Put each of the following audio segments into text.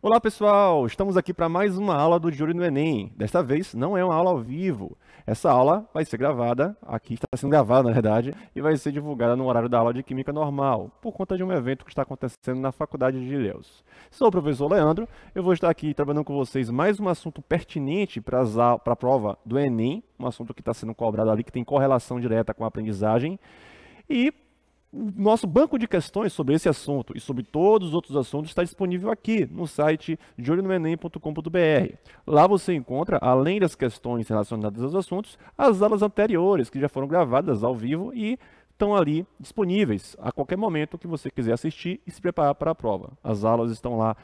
Olá pessoal, estamos aqui para mais uma aula do De Olho no Enem. Desta vez não é uma aula ao vivo. Essa aula vai ser gravada, aqui está sendo gravada na verdade, e vai ser divulgada no horário da aula de Química Normal, por conta de um evento que está acontecendo na Faculdade de Ilhéus. Sou o professor Leandro, eu vou estar aqui trabalhando com vocês mais um assunto pertinente para a prova do Enem, um assunto que está sendo cobrado ali, que tem correlação direta com a aprendizagem, e o nosso banco de questões sobre esse assunto e sobre todos os outros assuntos está disponível aqui no site deolhonoenem.com.br. Lá você encontra, além das questões relacionadas aos assuntos, as aulas anteriores que já foram gravadas ao vivo e estão ali disponíveis a qualquer momento que você quiser assistir e se preparar para a prova. As aulas estão lá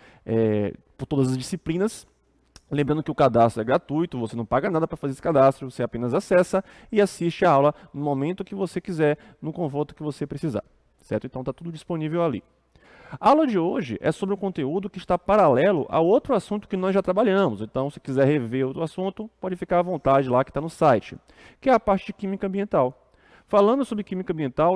por todas as disciplinas. Lembrando que o cadastro é gratuito, você não paga nada para fazer esse cadastro, você apenas acessa e assiste a aula no momento que você quiser, no conforto que você precisar, certo? Então está tudo disponível ali. A aula de hoje é sobre um conteúdo que está paralelo a outro assunto que nós já trabalhamos, então se quiser rever outro assunto, pode ficar à vontade lá que está no site, que é a parte de Química Ambiental. Falando sobre química ambiental,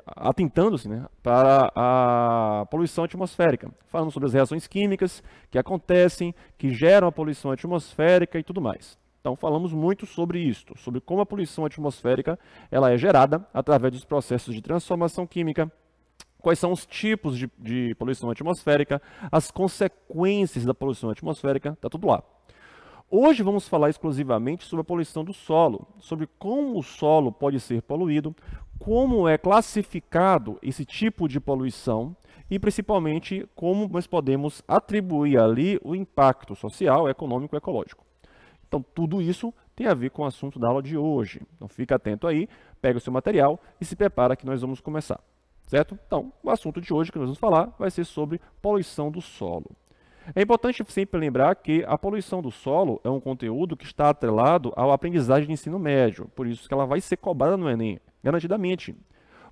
atentando-se, né, para a poluição atmosférica, falando sobre as reações químicas que acontecem, que geram a poluição atmosférica e tudo mais. Então falamos muito sobre isso, sobre como a poluição atmosférica ela é gerada através dos processos de transformação química, quais são os tipos de poluição atmosférica, as consequências da poluição atmosférica, está tudo lá. Hoje vamos falar exclusivamente sobre a poluição do solo, sobre como o solo pode ser poluído, como é classificado esse tipo de poluição e principalmente como nós podemos atribuir ali o impacto social, econômico e ecológico. Então tudo isso tem a ver com o assunto da aula de hoje. Então fica atento aí, pega o seu material e se prepara que nós vamos começar, certo? Então o assunto de hoje que nós vamos falar vai ser sobre poluição do solo. É importante sempre lembrar que a poluição do solo é um conteúdo que está atrelado à aprendizagem de ensino médio, por isso que ela vai ser cobrada no Enem, garantidamente.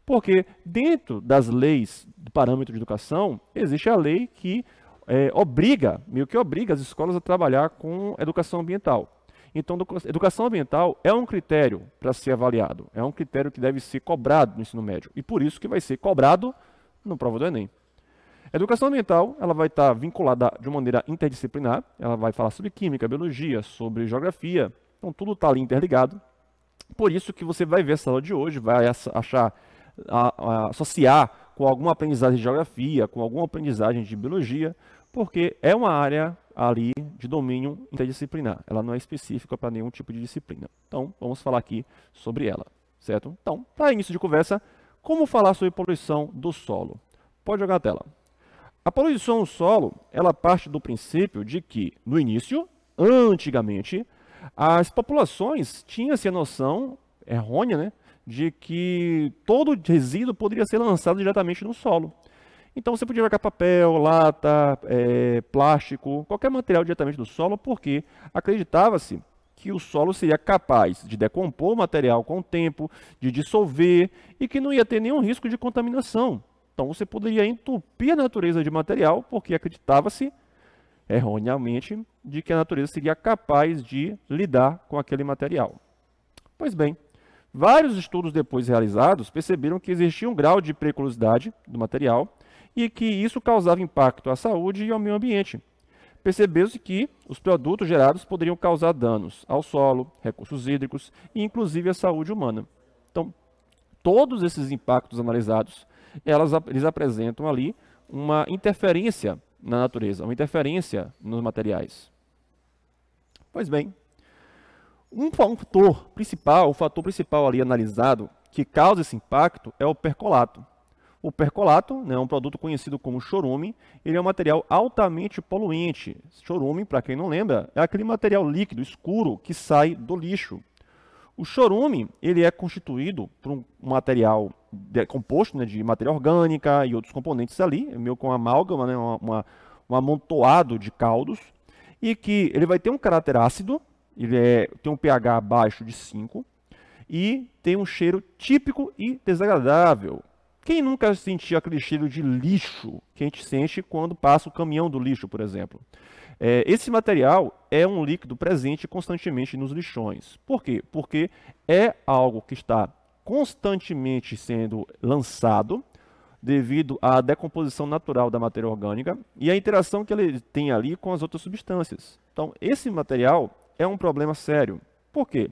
Porque dentro das leis do parâmetro de educação, existe a lei que meio que obriga as escolas a trabalhar com educação ambiental. Então, educação ambiental é um critério para ser avaliado, é um critério que deve ser cobrado no ensino médio, e por isso que vai ser cobrado na prova do Enem. A educação ambiental ela vai estar vinculada de uma maneira interdisciplinar, ela vai falar sobre química, biologia, sobre geografia, então tudo está ali interligado. Por isso que você vai ver essa aula de hoje, vai associar com alguma aprendizagem de geografia, com alguma aprendizagem de biologia, porque é uma área ali de domínio interdisciplinar, ela não é específica para nenhum tipo de disciplina. Então vamos falar aqui sobre ela, certo? Então, para início de conversa, como falar sobre poluição do solo? Pode jogar a tela. A poluição do solo, ela parte do princípio de que, no início, antigamente, as populações tinham-se a noção errônea, né, de que todo resíduo poderia ser lançado diretamente no solo. Então você podia jogar papel, lata, plástico, qualquer material diretamente do solo, porque acreditava-se que o solo seria capaz de decompor o material com o tempo, de dissolver e que não ia ter nenhum risco de contaminação. Então você poderia entupir a natureza de material, porque acreditava-se, erroneamente, de que a natureza seria capaz de lidar com aquele material. Pois bem, vários estudos depois realizados perceberam que existia um grau de periculosidade do material e que isso causava impacto à saúde e ao meio ambiente. Percebeu-se que os produtos gerados poderiam causar danos ao solo, recursos hídricos e inclusive à saúde humana. Então, todos esses impactos analisados eles apresentam ali uma interferência na natureza, uma interferência nos materiais. Pois bem, o fator principal ali analisado que causa esse impacto é o percolato. O percolato, né, é um produto conhecido como chorume, ele é um material altamente poluente. Chorume, para quem não lembra, é aquele material líquido, escuro, que sai do lixo. O chorume ele é constituído por um material composto, né, de matéria orgânica e outros componentes ali, meio com amálgama, né, um amontoado de caldos, e que ele vai ter um caráter ácido, tem um pH abaixo de 5 e tem um cheiro típico e desagradável. Quem nunca sentiu aquele cheiro de lixo que a gente sente quando passa o caminhão do lixo, por exemplo? Esse material é um líquido presente constantemente nos lixões. Por quê? Porque é algo que está constantemente sendo lançado devido à decomposição natural da matéria orgânica e a interação que ele tem ali com as outras substâncias. Então, esse material é um problema sério. Por quê?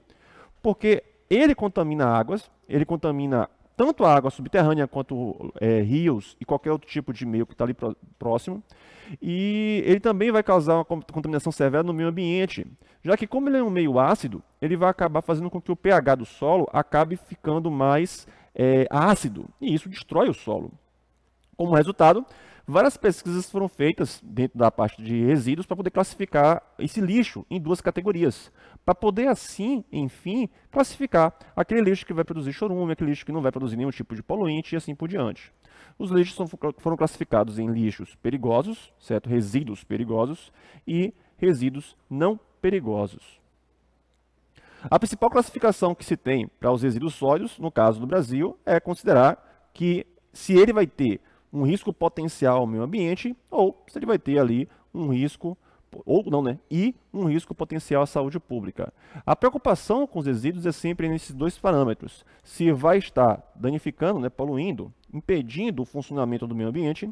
Porque ele contamina águas, ele contamina tanto a água subterrânea quanto rios e qualquer outro tipo de meio que está ali próximo. E ele também vai causar uma contaminação severa no meio ambiente, já que como ele é um meio ácido, ele vai acabar fazendo com que o pH do solo acabe ficando mais ácido, e isso destrói o solo. Como resultado, várias pesquisas foram feitas dentro da parte de resíduos para poder classificar esse lixo em duas categorias, para poder assim, enfim, classificar aquele lixo que vai produzir chorume, aquele lixo que não vai produzir nenhum tipo de poluente e assim por diante. Os lixos foram classificados em lixos perigosos, certo? Resíduos perigosos e resíduos não perigosos. A principal classificação que se tem para os resíduos sólidos, no caso do Brasil, é considerar que se ele vai ter um risco potencial ao meio ambiente ou se ele vai ter ali um risco, ou não, né? E um risco potencial à saúde pública. A preocupação com os resíduos é sempre nesses dois parâmetros. Se vai estar danificando, né, poluindo, impedindo o funcionamento do meio ambiente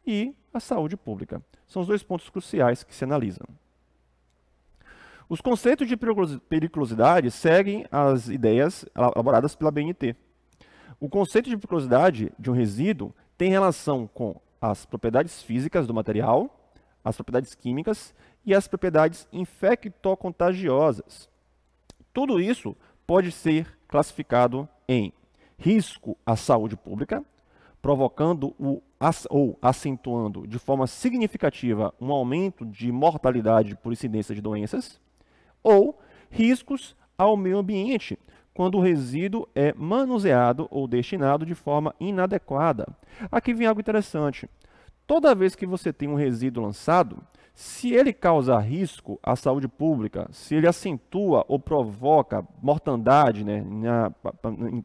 e a saúde pública. São os dois pontos cruciais que se analisam. Os conceitos de periculosidade seguem as ideias elaboradas pela BNT. O conceito de periculosidade de um resíduo tem relação com as propriedades físicas do material, as propriedades químicas e as propriedades infectocontagiosas. Tudo isso pode ser classificado em risco à saúde pública, provocando ou acentuando de forma significativa um aumento de mortalidade por incidência de doenças, ou riscos ao meio ambiente, quando o resíduo é manuseado ou destinado de forma inadequada. Aqui vem algo interessante. Toda vez que você tem um resíduo lançado, se ele causa risco à saúde pública, se ele acentua ou provoca mortandade, né,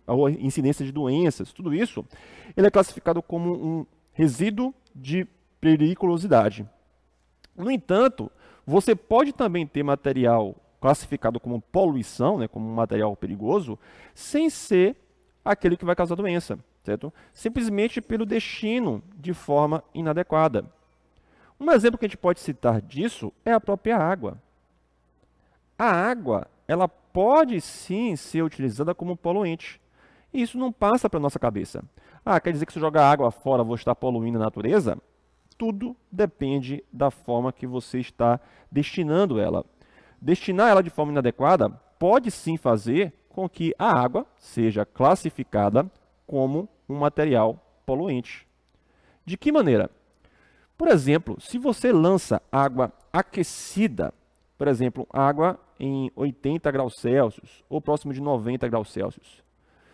ou incidência de doenças, tudo isso, ele é classificado como um resíduo de periculosidade. No entanto, você pode também ter material classificado como poluição, né, como um material perigoso, sem ser aquele que vai causar doença, certo? Simplesmente pelo destino de forma inadequada. Um exemplo que a gente pode citar disso é a própria água. A água, ela pode sim ser utilizada como poluente. E isso não passa para a nossa cabeça. Ah, quer dizer que se eu jogar água fora, vou estar poluindo a natureza? Tudo depende da forma que você está destinando ela. Destinar ela de forma inadequada pode sim fazer com que a água seja classificada como um material poluente. De que maneira? Por exemplo, se você lança água aquecida, por exemplo, água em 80 graus Celsius ou próximo de 90 graus Celsius.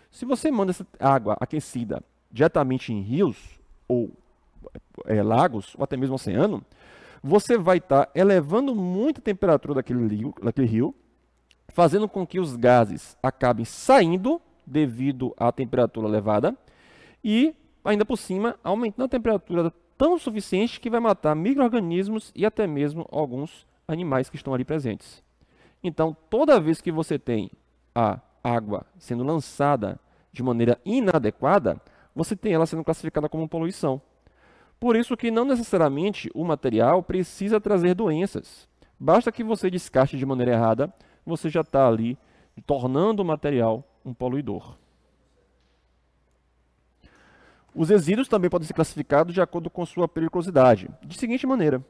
Se você manda essa água aquecida diretamente em rios ou lagos ou até mesmo oceano, você vai estar elevando muito a temperatura daquele rio, fazendo com que os gases acabem saindo devido à temperatura elevada e, ainda por cima, aumentando a temperatura tão suficiente que vai matar micro-organismos e até mesmo alguns animais que estão ali presentes. Então, toda vez que você tem a água sendo lançada de maneira inadequada, você tem ela sendo classificada como poluição. Por isso que não necessariamente o material precisa trazer doenças. Basta que você descarte de maneira errada, você já está ali tornando o material um poluidor. Os resíduos também podem ser classificados de acordo com sua periculosidade, de seguinte maneira.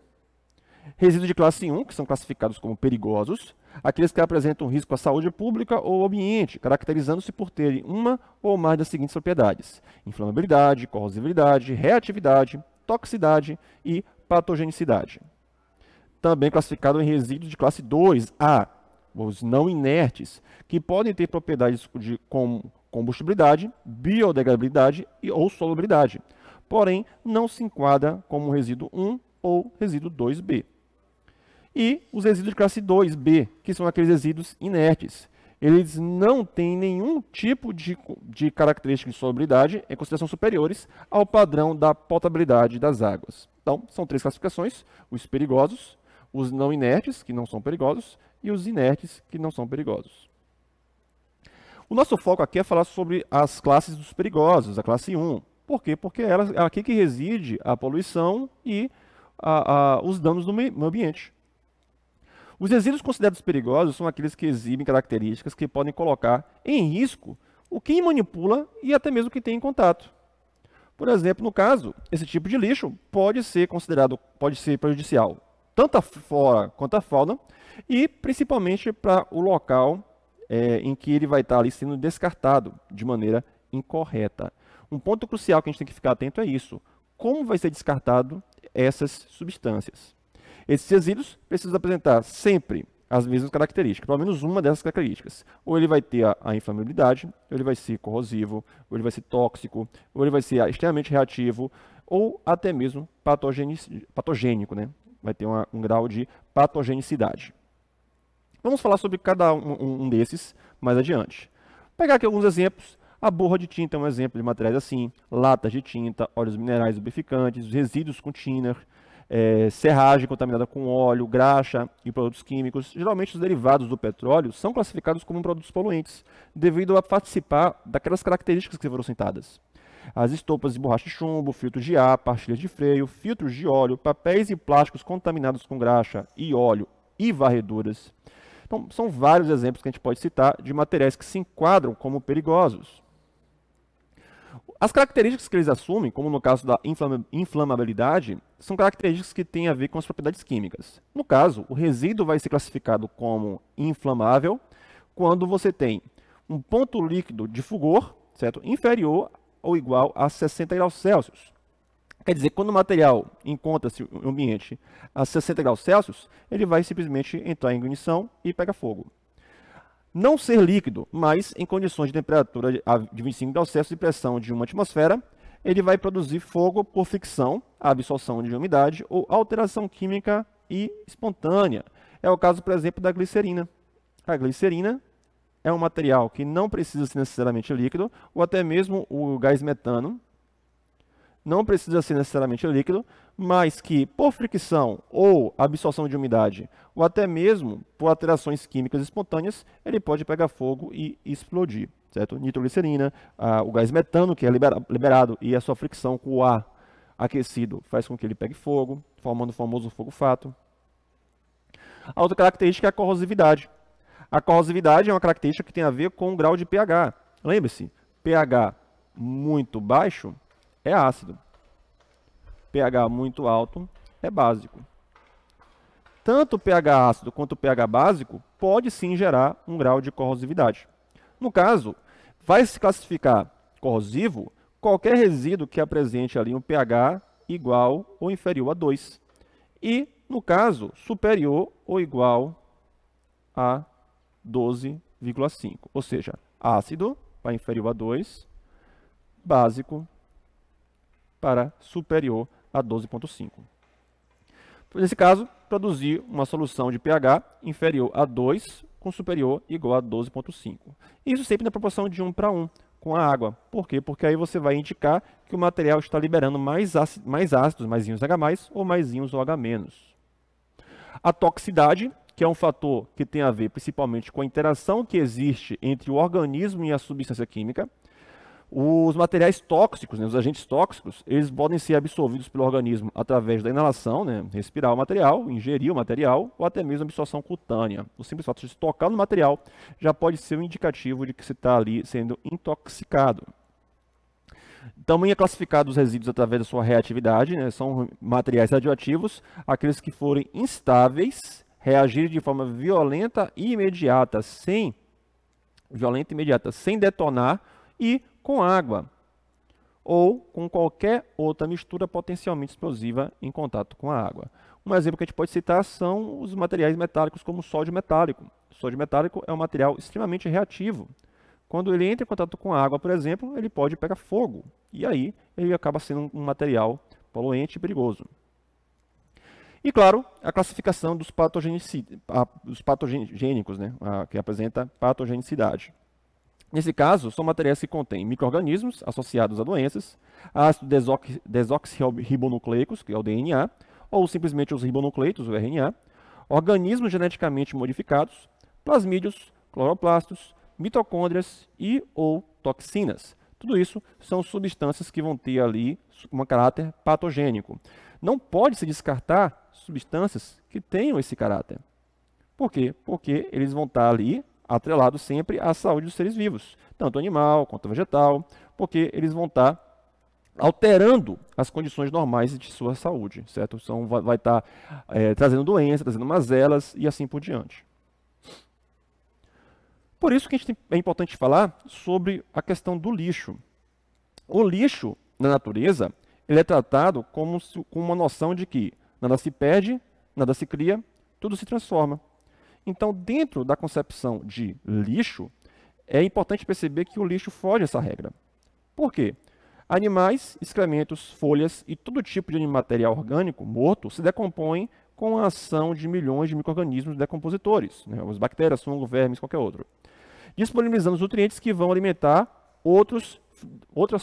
Resíduos de classe 1, que são classificados como perigosos, aqueles que apresentam risco à saúde pública ou ao ambiente, caracterizando-se por terem uma ou mais das seguintes propriedades: inflamabilidade, corrosividade, reatividade, toxicidade e patogenicidade. Também classificado em resíduos de classe 2A, os não inertes, que podem ter propriedades de combustibilidade, biodegradabilidade ou solubilidade, porém não se enquadra como resíduo 1 ou resíduo 2B. E os resíduos de classe 2B, que são aqueles resíduos inertes. Eles não têm nenhum tipo de característica de solubilidade em consideração superiores ao padrão da potabilidade das águas. Então, são três classificações: os perigosos, os não inertes, que não são perigosos, e os inertes, que não são perigosos. O nosso foco aqui é falar sobre as classes dos perigosos, a classe 1. Por quê? Porque é aqui que reside a poluição e os danos no meio ambiente. Os resíduos considerados perigosos são aqueles que exibem características que podem colocar em risco o quem manipula e até mesmo quem tem em contato. Por exemplo, no caso, esse tipo de lixo pode ser prejudicial, tanto à flora quanto à fauna, e principalmente para o local em que ele vai estar ali sendo descartado de maneira incorreta. Um ponto crucial que a gente tem que ficar atento é isso. Como vai ser descartado essas substâncias? Esses resíduos precisam apresentar sempre as mesmas características, pelo menos uma dessas características. Ou ele vai ter a inflamabilidade, ou ele vai ser corrosivo, ou ele vai ser tóxico, ou ele vai ser extremamente reativo, ou até mesmo patogênico, né? Vai ter um grau de patogenicidade. Vamos falar sobre cada um desses mais adiante. Vou pegar aqui alguns exemplos. A borra de tinta é um exemplo de materiais assim, latas de tinta, óleos minerais lubrificantes, resíduos com thinner, serragem contaminada com óleo, graxa e produtos químicos. Geralmente os derivados do petróleo são classificados como produtos poluentes, devido a participar daquelas características que foram citadas. As estopas de borracha de chumbo, filtros de ar, pastilhas de freio, filtros de óleo, papéis e plásticos contaminados com graxa e óleo e varreduras. Então, são vários exemplos que a gente pode citar de materiais que se enquadram como perigosos. As características que eles assumem, como no caso da inflamabilidade, são características que têm a ver com as propriedades químicas. No caso, o resíduo vai ser classificado como inflamável quando você tem um ponto líquido de fulgor, certo? Inferior ou igual a 60 graus Celsius. Quer dizer, quando o material encontra-se no ambiente a 60 graus Celsius, ele vai simplesmente entrar em ignição e pega fogo. Não ser líquido, mas em condições de temperatura de 25 graus Celsius e pressão de uma atmosfera, ele vai produzir fogo por fricção, absorção de umidade ou alteração química e espontânea. É o caso, por exemplo, da glicerina. A glicerina é um material que não precisa ser necessariamente líquido, ou até mesmo o gás metano não precisa ser necessariamente líquido, mas que por fricção ou absorção de umidade, ou até mesmo por alterações químicas espontâneas, ele pode pegar fogo e explodir, certo? Nitroglicerina, o gás metano, que é liberado, e a sua fricção com o ar aquecido faz com que ele pegue fogo, formando o famoso fogo fato. A outra característica é a corrosividade. A corrosividade é uma característica que tem a ver com o grau de pH. Lembre-se, pH muito baixo é ácido. pH muito alto é básico. Tanto o pH ácido quanto o pH básico pode sim gerar um grau de corrosividade. No caso, vai se classificar corrosivo qualquer resíduo que apresente ali um pH igual ou inferior a 2. E, no caso, superior ou igual a 12,5. Ou seja, ácido para inferior a 2, básico para superior a 12,5. Nesse caso, produzir uma solução de pH inferior a 2 com superior igual a 12,5. Isso sempre na proporção de 1 para 1 com a água. Por quê? Porque aí você vai indicar que o material está liberando mais ácidos, mais íons H+, ou mais íons OH-. A toxicidade, que é um fator que tem a ver principalmente com a interação que existe entre o organismo e a substância química. Os materiais tóxicos, né, os agentes tóxicos, eles podem ser absorvidos pelo organismo através da inalação, né, respirar o material, ingerir o material, ou até mesmo absorção cutânea. O simples fato de tocar no material já pode ser um indicativo de que você está ali sendo intoxicado. Também é classificado os resíduos através da sua reatividade, né, são materiais radioativos, aqueles que forem instáveis, reagirem de forma violenta e imediata, sem detonar e com água ou com qualquer outra mistura potencialmente explosiva em contato com a água. Um exemplo que a gente pode citar são os materiais metálicos como o sódio metálico. O sódio metálico é um material extremamente reativo. Quando ele entra em contato com a água, por exemplo, ele pode pegar fogo. E aí ele acaba sendo um material poluente e perigoso. E, claro, a classificação dos patogênicos, né, que apresenta patogenicidade. Nesse caso, são materiais que contêm micro-organismos associados a doenças, ácidos desoxirribonucleicos, que é o DNA, ou simplesmente os ribonucleitos, o RNA, organismos geneticamente modificados, plasmídios, cloroplastos, mitocôndrias e ou toxinas. Tudo isso são substâncias que vão ter ali um caráter patogênico. Não pode se descartar substâncias que tenham esse caráter. Por quê? Porque eles vão estar ali atrelados sempre à saúde dos seres vivos, tanto animal quanto vegetal, porque eles vão estar alterando as condições normais de sua saúde, certo? Vai estar trazendo doenças, trazendo mazelas e assim por diante. Por isso que é importante falar sobre a questão do lixo. O lixo, na natureza, ele é tratado com uma noção de que nada se perde, nada se cria, tudo se transforma. Então, dentro da concepção de lixo, é importante perceber que o lixo foge dessa regra. Por quê? Animais, excrementos, folhas e todo tipo de material orgânico morto se decompõem com a ação de milhões de micro-organismos decompositores, né? As bactérias, fungos, vermes, qualquer outro, disponibilizando os nutrientes que vão alimentar outras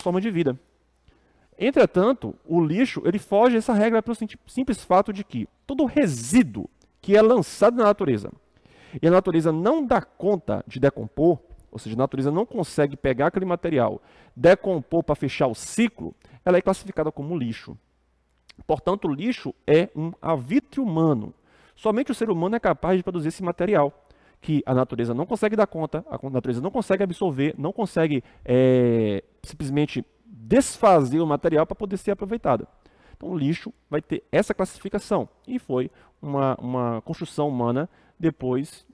formas de vida. Entretanto, o lixo ele foge dessa regra pelo simples fato de que todo resíduo que é lançado na natureza e a natureza não dá conta de decompor, ou seja, a natureza não consegue pegar aquele material, decompor para fechar o ciclo, ela é classificada como lixo. Portanto, o lixo é um arbítrio humano. Somente o ser humano é capaz de produzir esse material, que a natureza não consegue dar conta, a natureza não consegue absorver, não consegue simplesmente desfazer o material para poder ser aproveitado. Então, o lixo vai ter essa classificação, e foi uma construção humana depois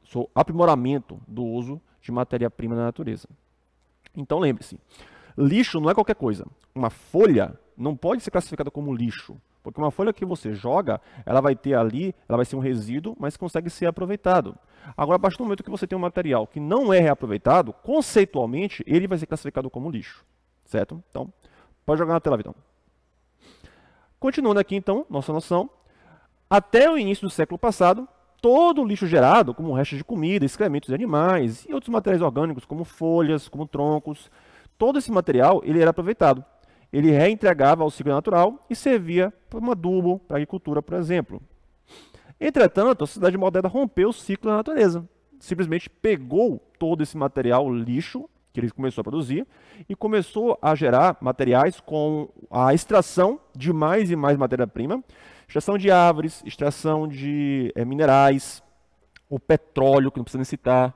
seu aprimoramento do uso de matéria-prima na natureza. Então, lembre-se, lixo não é qualquer coisa. Uma folha não pode ser classificada como lixo, porque uma folha que você joga, ela vai ter ali, ela vai ser um resíduo, mas consegue ser aproveitado. Agora, a partir do momento que você tem um material que não é reaproveitado, conceitualmente, ele vai ser classificado como lixo, certo? Então, pode jogar na tela, Vitão. Continuando aqui, então, nossa noção. Até o início do século passado, todo o lixo gerado, como restos de comida, excrementos de animais e outros materiais orgânicos, como folhas, como troncos, todo esse material ele era aproveitado. Ele reentregava ao ciclo natural e servia como adubo para a agricultura, por exemplo. Entretanto, a sociedade moderna rompeu o ciclo da natureza. Simplesmente pegou todo esse material lixo que ele começou a produzir e começou a gerar materiais com a extração de mais e mais matéria-prima, extração de árvores, extração de minerais, o petróleo, que não precisa nem citar.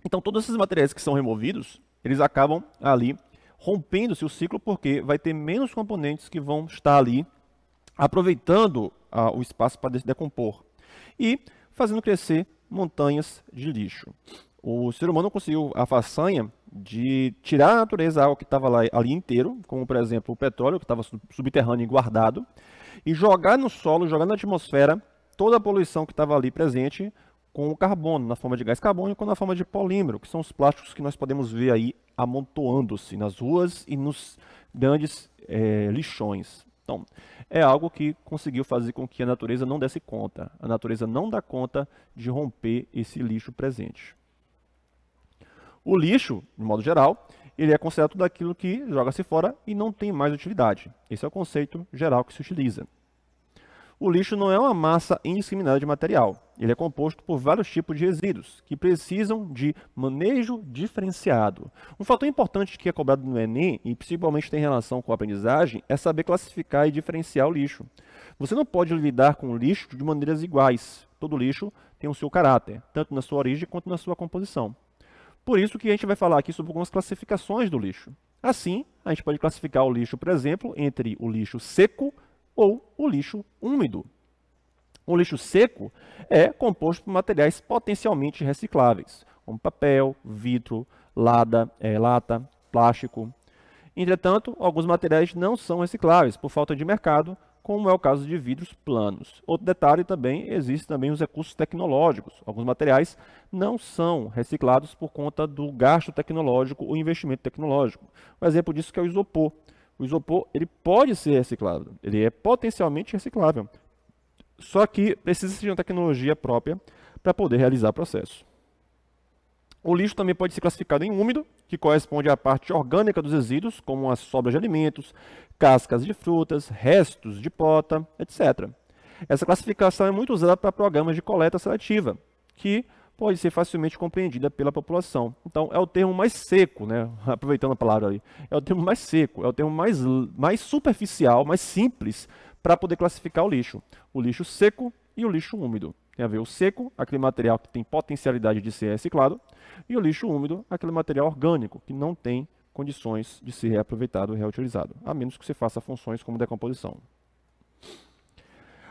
Então, todos esses materiais que são removidos, eles acabam ali rompendo-se o ciclo, porque vai ter menos componentes que vão estar ali aproveitando o espaço para decompor e fazendo crescer montanhas de lixo. O ser humano conseguiu a façanha de tirar da natureza algo que estava ali inteiro, como por exemplo o petróleo, que estava subterrâneo e guardado, e jogar no solo, jogar na atmosfera toda a poluição que estava ali presente com o carbono, na forma de gás carbônico ou na forma de polímero, que são os plásticos que nós podemos ver aí amontoando-se nas ruas e nos grandes lixões. Então, é algo que conseguiu fazer com que a natureza não desse conta. A natureza não dá conta de romper esse lixo presente. O lixo, de modo geral, ele é considerado tudo aquilo que joga-se fora e não tem mais utilidade. Esse é o conceito geral que se utiliza. O lixo não é uma massa indiscriminada de material. Ele é composto por vários tipos de resíduos que precisam de manejo diferenciado. Um fator importante que é cobrado no Enem, e principalmente tem relação com a aprendizagem, é saber classificar e diferenciar o lixo. Você não pode lidar com o lixo de maneiras iguais. Todo lixo tem o seu caráter, tanto na sua origem quanto na sua composição. Por isso que a gente vai falar aqui sobre algumas classificações do lixo. Assim, a gente pode classificar o lixo, por exemplo, entre o lixo seco ou o lixo úmido. O lixo seco é composto por materiais potencialmente recicláveis, como papel, vidro, lata, plástico. Entretanto, alguns materiais não são recicláveis por falta de mercado, como é o caso de vidros planos. Outro detalhe também, existem também os recursos tecnológicos. Alguns materiais não são reciclados por conta do gasto tecnológico ou investimento tecnológico. Um exemplo disso que é o isopor. O isopor ele pode ser reciclado, ele é potencialmente reciclável. Só que precisa de uma tecnologia própria para poder realizar o processo. O lixo também pode ser classificado em úmido, que corresponde à parte orgânica dos resíduos, como as sobras de alimentos, cascas de frutas, restos de pota, etc. Essa classificação é muito usada para programas de coleta seletiva, que pode ser facilmente compreendida pela população. Então, é o termo mais seco, né? Aproveitando a palavra ali, é o termo mais seco, é o termo mais superficial, mais simples para poder classificar o lixo seco e o lixo úmido. Tem a ver o seco, aquele material que tem potencialidade de ser reciclado, e o lixo úmido, aquele material orgânico, que não tem condições de ser reaproveitado e reutilizado, a menos que você faça funções como decomposição.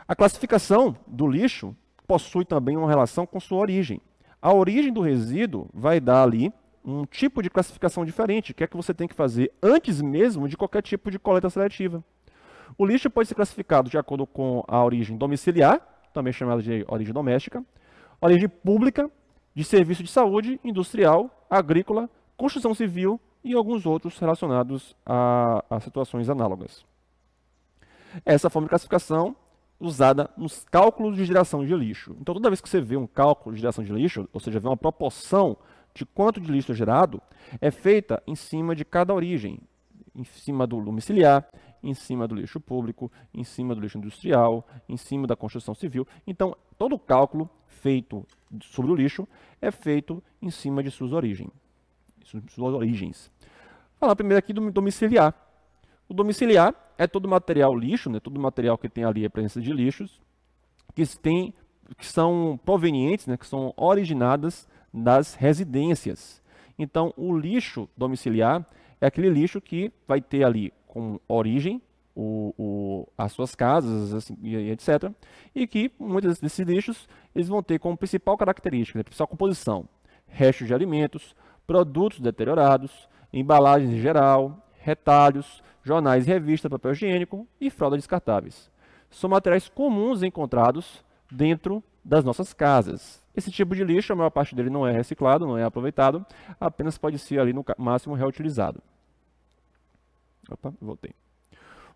A classificação do lixo possui também uma relação com sua origem. A origem do resíduo vai dar ali um tipo de classificação diferente, que é que você tem que fazer antes mesmo de qualquer tipo de coleta seletiva. O lixo pode ser classificado de acordo com a origem domiciliar, também chamada de origem doméstica, origem pública, de serviço de saúde, industrial, agrícola, construção civil e alguns outros relacionados a situações análogas. Essa forma de classificação usada nos cálculos de geração de lixo. Então, toda vez que você vê um cálculo de geração de lixo, ou seja, vê uma proporção de quanto de lixo é gerado, é feita em cima de cada origem, em cima do domiciliar, em cima do lixo público, em cima do lixo industrial, em cima da construção civil. Então, todo o cálculo feito sobre o lixo é feito em cima de suas origens. Falar primeiro aqui do domiciliar. O domiciliar é todo material lixo, né, todo material que tem ali a presença de lixos, que são provenientes, né, que são originadas das residências. Então, o lixo domiciliar é aquele lixo que vai ter ali como origem as suas casas, assim, e etc. E que muitos desses lixos eles vão ter como principal característica, né, principal composição, restos de alimentos, produtos deteriorados, embalagens em geral, retalhos, jornais e revistas, papel higiênico e fraldas descartáveis. São materiais comuns encontrados dentro das nossas casas. Esse tipo de lixo, a maior parte dele não é reciclado, não é aproveitado, apenas pode ser ali no máximo reutilizado. Opa, voltei.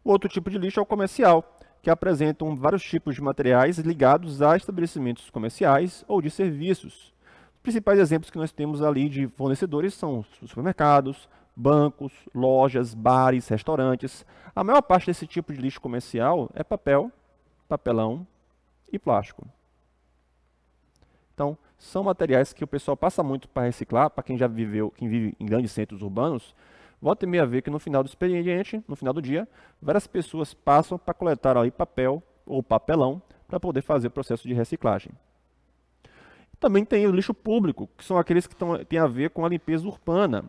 O outro tipo de lixo é o comercial, que apresentam vários tipos de materiais ligados a estabelecimentos comerciais ou de serviços. Os principais exemplos que nós temos ali de fornecedores são os supermercados, bancos, lojas, bares, restaurantes. A maior parte desse tipo de lixo comercial é papel, papelão e plástico. Então, são materiais que o pessoal passa muito para reciclar, para quem já viveu, quem vive em grandes centros urbanos, volta e meia ver que no final do expediente, no final do dia, várias pessoas passam para coletar ali papel ou papelão para poder fazer o processo de reciclagem. Também tem o lixo público, que são aqueles que têm a ver com a limpeza urbana.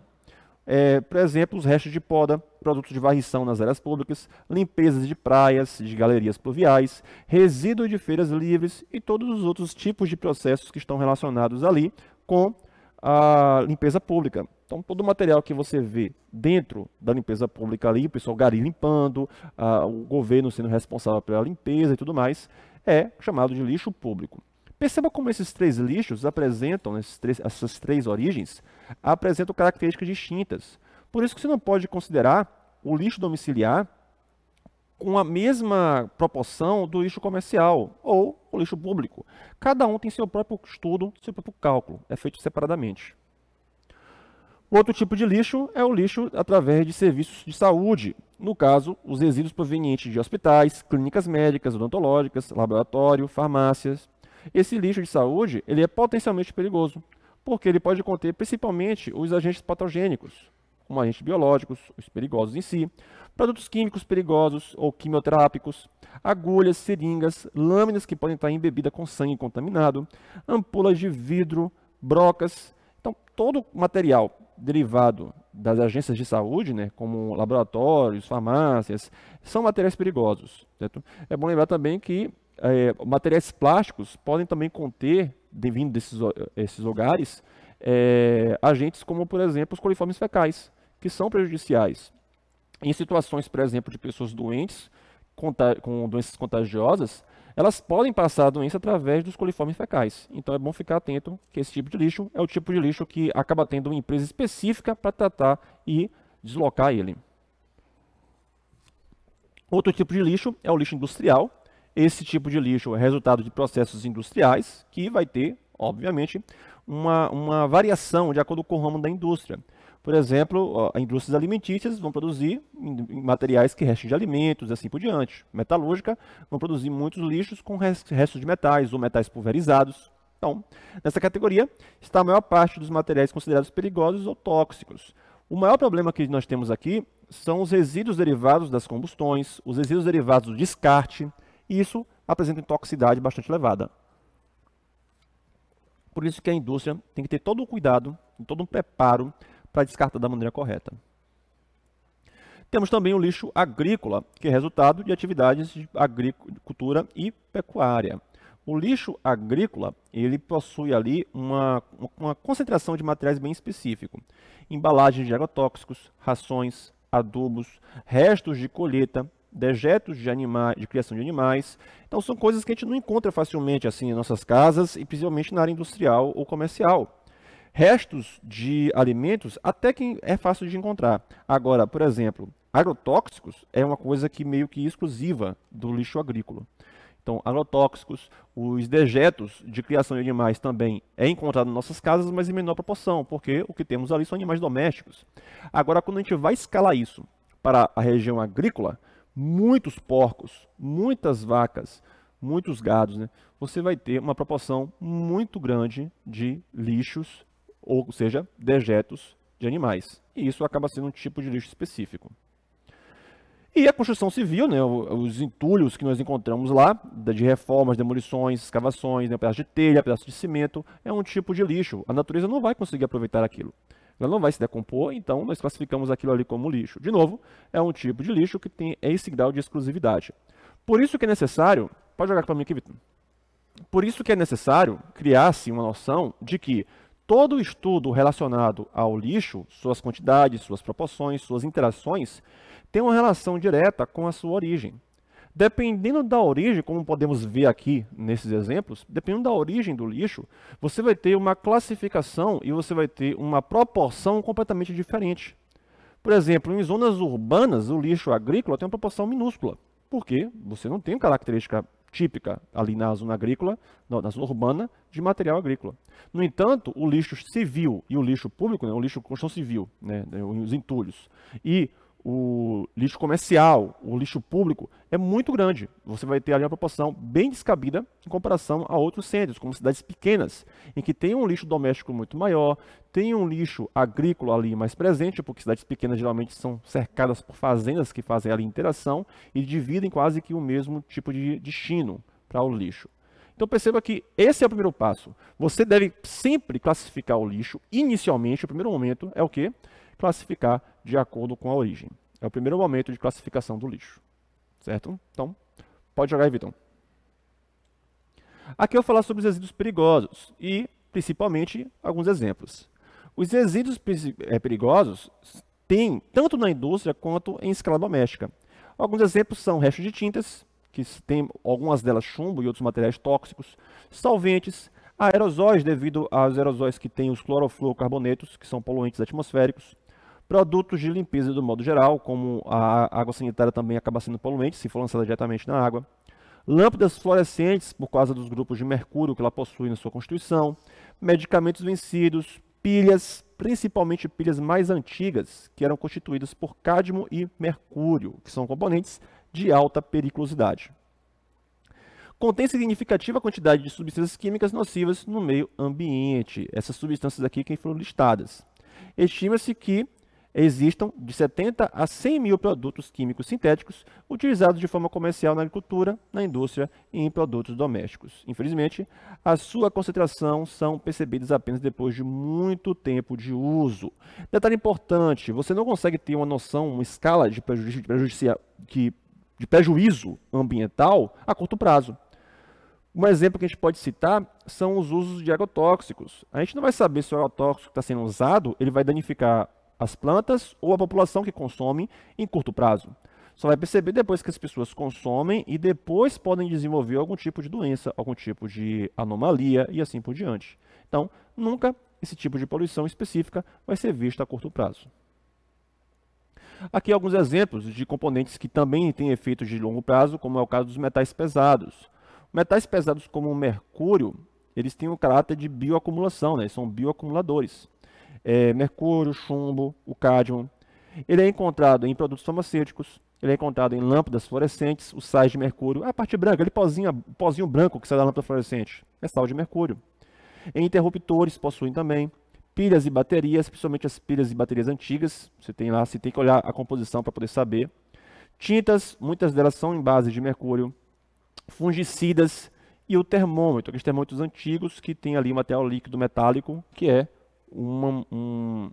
Por exemplo, os restos de poda, produtos de varrição nas áreas públicas, limpezas de praias, de galerias pluviais, resíduos de feiras livres e todos os outros tipos de processos que estão relacionados ali com a limpeza pública. Então, todo o material que você vê dentro da limpeza pública ali, o pessoal gari limpando, o governo sendo responsável pela limpeza e tudo mais, é chamado de lixo público. Perceba como esses três lixos apresentam, essas três origens, apresentam características distintas. Por isso que você não pode considerar o lixo domiciliar com a mesma proporção do lixo comercial ou o lixo público. Cada um tem seu próprio estudo, seu próprio cálculo, é feito separadamente. O outro tipo de lixo é o lixo através de serviços de saúde. No caso, os resíduos provenientes de hospitais, clínicas médicas, odontológicas, laboratório, farmácias. Esse lixo de saúde ele é potencialmente perigoso, porque ele pode conter principalmente os agentes patogênicos, como agentes biológicos, os perigosos em si, produtos químicos perigosos ou quimioterápicos, agulhas, seringas, lâminas que podem estar embebidas com sangue contaminado, ampolas de vidro, brocas. Então, todo material derivado das agências de saúde, né, como laboratórios, farmácias, são materiais perigosos. Certo? É bom lembrar também que materiais plásticos podem também conter, vindo desses lugares, agentes como, por exemplo, os coliformes fecais, que são prejudiciais. Em situações, por exemplo, de pessoas doentes, com doenças contagiosas, elas podem passar a doença através dos coliformes fecais. Então é bom ficar atento que esse tipo de lixo é o tipo de lixo que acaba tendo uma empresa específica para tratar e deslocar ele. Outro tipo de lixo é o lixo industrial. Esse tipo de lixo é resultado de processos industriais que vai ter, obviamente, uma variação de acordo com o ramo da indústria. Por exemplo, indústrias alimentícias vão produzir materiais que restem de alimentos, assim por diante. Metalúrgica vão produzir muitos lixos com restos de metais ou metais pulverizados. Então, nessa categoria está a maior parte dos materiais considerados perigosos ou tóxicos. O maior problema que nós temos aqui são os resíduos derivados das combustões, os resíduos derivados do descarte, e isso apresenta toxicidade bastante elevada. Por isso que a indústria tem que ter todo o cuidado, todo um preparo para descartar da maneira correta. Temos também o lixo agrícola, que é resultado de atividades de agricultura e pecuária. O lixo agrícola, ele possui ali uma concentração de materiais bem específico. Embalagens de agrotóxicos, rações, adubos, restos de colheita, dejetos de animais, de criação de animais. Então são coisas que a gente não encontra facilmente assim em nossas casas e principalmente na área industrial ou comercial. Restos de alimentos até que é fácil de encontrar. Agora, por exemplo, agrotóxicos é uma coisa que meio que exclusiva do lixo agrícola. Então, agrotóxicos, os dejetos de criação de animais também é encontrado em nossas casas, mas em menor proporção, porque o que temos ali são animais domésticos. Agora, quando a gente vai escalar isso para a região agrícola, muitos porcos, muitas vacas, muitos gados, né, você vai ter uma proporção muito grande de lixos, ou seja, dejetos de animais. E isso acaba sendo um tipo de lixo específico. E a construção civil, né, os entulhos que nós encontramos lá, de reformas, demolições, escavações, né, pedaço de telha, pedaço de cimento, é um tipo de lixo. A natureza não vai conseguir aproveitar aquilo. Ela não vai se decompor, então nós classificamos aquilo ali como lixo. De novo, é um tipo de lixo que tem esse grau de exclusividade. Por isso que é necessário... Pode jogar para mim aqui, Vitor. Por isso que é necessário criar-se uma noção de que todo estudo relacionado ao lixo, suas quantidades, suas proporções, suas interações, tem uma relação direta com a sua origem. Dependendo da origem, como podemos ver aqui nesses exemplos, dependendo da origem do lixo, você vai ter uma classificação e você vai ter uma proporção completamente diferente. Por exemplo, em zonas urbanas, o lixo agrícola tem uma proporção minúscula, porque você não tem característica típica ali na zona agrícola, na zona urbana, de material agrícola. No entanto, o lixo civil e o lixo público, né, o lixo construção civil, né, os entulhos, e o lixo comercial, o lixo público, é muito grande. Você vai ter ali uma proporção bem descabida em comparação a outros centros, como cidades pequenas, em que tem um lixo doméstico muito maior, tem um lixo agrícola ali mais presente, porque cidades pequenas geralmente são cercadas por fazendas que fazem ali interação e dividem quase que o mesmo tipo de destino para o lixo. Então perceba que esse é o primeiro passo. Você deve sempre classificar o lixo. Inicialmente, o primeiro momento é o quê? Classificar de acordo com a origem. É o primeiro momento de classificação do lixo. Certo? Então, pode jogar aí, Vitor. Aqui eu vou falar sobre os resíduos perigosos e, principalmente, alguns exemplos. Os resíduos perigosos tem tanto na indústria quanto em escala doméstica. Alguns exemplos são restos de tintas, que tem algumas delas chumbo e outros materiais tóxicos, solventes, aerosóis devido aos aerosóis que têm os clorofluorocarbonetos, que são poluentes atmosféricos, produtos de limpeza do modo geral, como a água sanitária também acaba sendo poluente, se for lançada diretamente na água, lâmpadas fluorescentes por causa dos grupos de mercúrio que ela possui na sua constituição, medicamentos vencidos, pilhas, principalmente pilhas mais antigas, que eram constituídas por cádmio e mercúrio, que são componentes de alta periculosidade. Contém significativa quantidade de substâncias químicas nocivas no meio ambiente. Essas substâncias aqui que foram listadas. Estima-se que existam de 70 a 100 mil produtos químicos sintéticos utilizados de forma comercial na agricultura, na indústria e em produtos domésticos. Infelizmente, a sua concentração são percebidas apenas depois de muito tempo de uso. Detalhe importante, você não consegue ter uma noção, uma escala de prejuízo ambiental a curto prazo. Um exemplo que a gente pode citar são os usos de agrotóxicos. A gente não vai saber se o agrotóxico que está sendo usado ele vai danificar as plantas ou a população que consome em curto prazo. Só vai perceber depois que as pessoas consomem e depois podem desenvolver algum tipo de doença, algum tipo de anomalia e assim por diante. Então, nunca esse tipo de poluição específica vai ser vista a curto prazo. Aqui alguns exemplos de componentes que também têm efeitos de longo prazo, como é o caso dos metais pesados. Metais pesados como o mercúrio, eles têm o caráter de bioacumulação, né? Eles são bioacumuladores. Mercúrio, chumbo, o cádmio. Ele é encontrado em produtos farmacêuticos, ele é encontrado em lâmpadas fluorescentes, os sais de mercúrio. A parte branca, aquele pozinho branco que sai da lâmpada fluorescente, é sal de mercúrio. Interruptores possuem também. Pilhas e baterias, principalmente as pilhas e baterias antigas. Você tem lá, você tem que olhar a composição para poder saber. Tintas, muitas delas são em base de mercúrio. Fungicidas e o termômetro, aqueles termômetros antigos que tem ali um material líquido metálico, que é um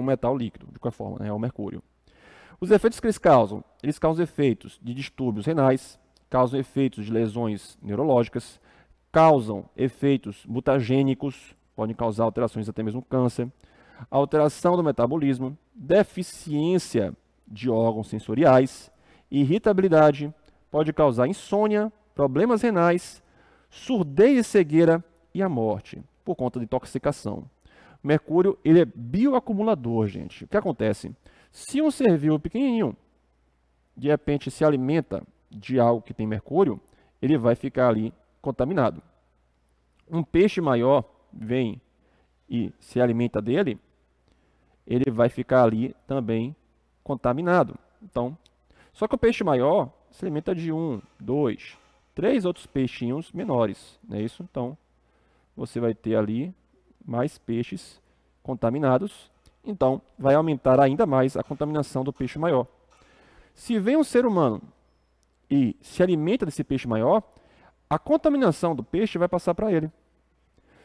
metal líquido, de qualquer forma, né? É o mercúrio. Os efeitos que eles causam efeitos de distúrbios renais, causam efeitos de lesões neurológicas, causam efeitos mutagênicos, podem causar alterações até mesmo câncer, alteração do metabolismo, deficiência de órgãos sensoriais, irritabilidade, pode causar insônia, problemas renais, surdez e cegueira e a morte, por conta de intoxicação. Mercúrio, ele é bioacumulador, gente. O que acontece? Se um ser vivo pequenininho, de repente, se alimenta de algo que tem mercúrio, ele vai ficar ali contaminado. Um peixe maior vem e se alimenta dele, ele vai ficar ali também contaminado. Então, só que o peixe maior se alimenta de 1, 2, 3 outros peixinhos menores, não é isso? Então, você vai ter ali mais peixes contaminados, então vai aumentar ainda mais a contaminação do peixe maior. Se vem um ser humano e se alimenta desse peixe maior, a contaminação do peixe vai passar para ele.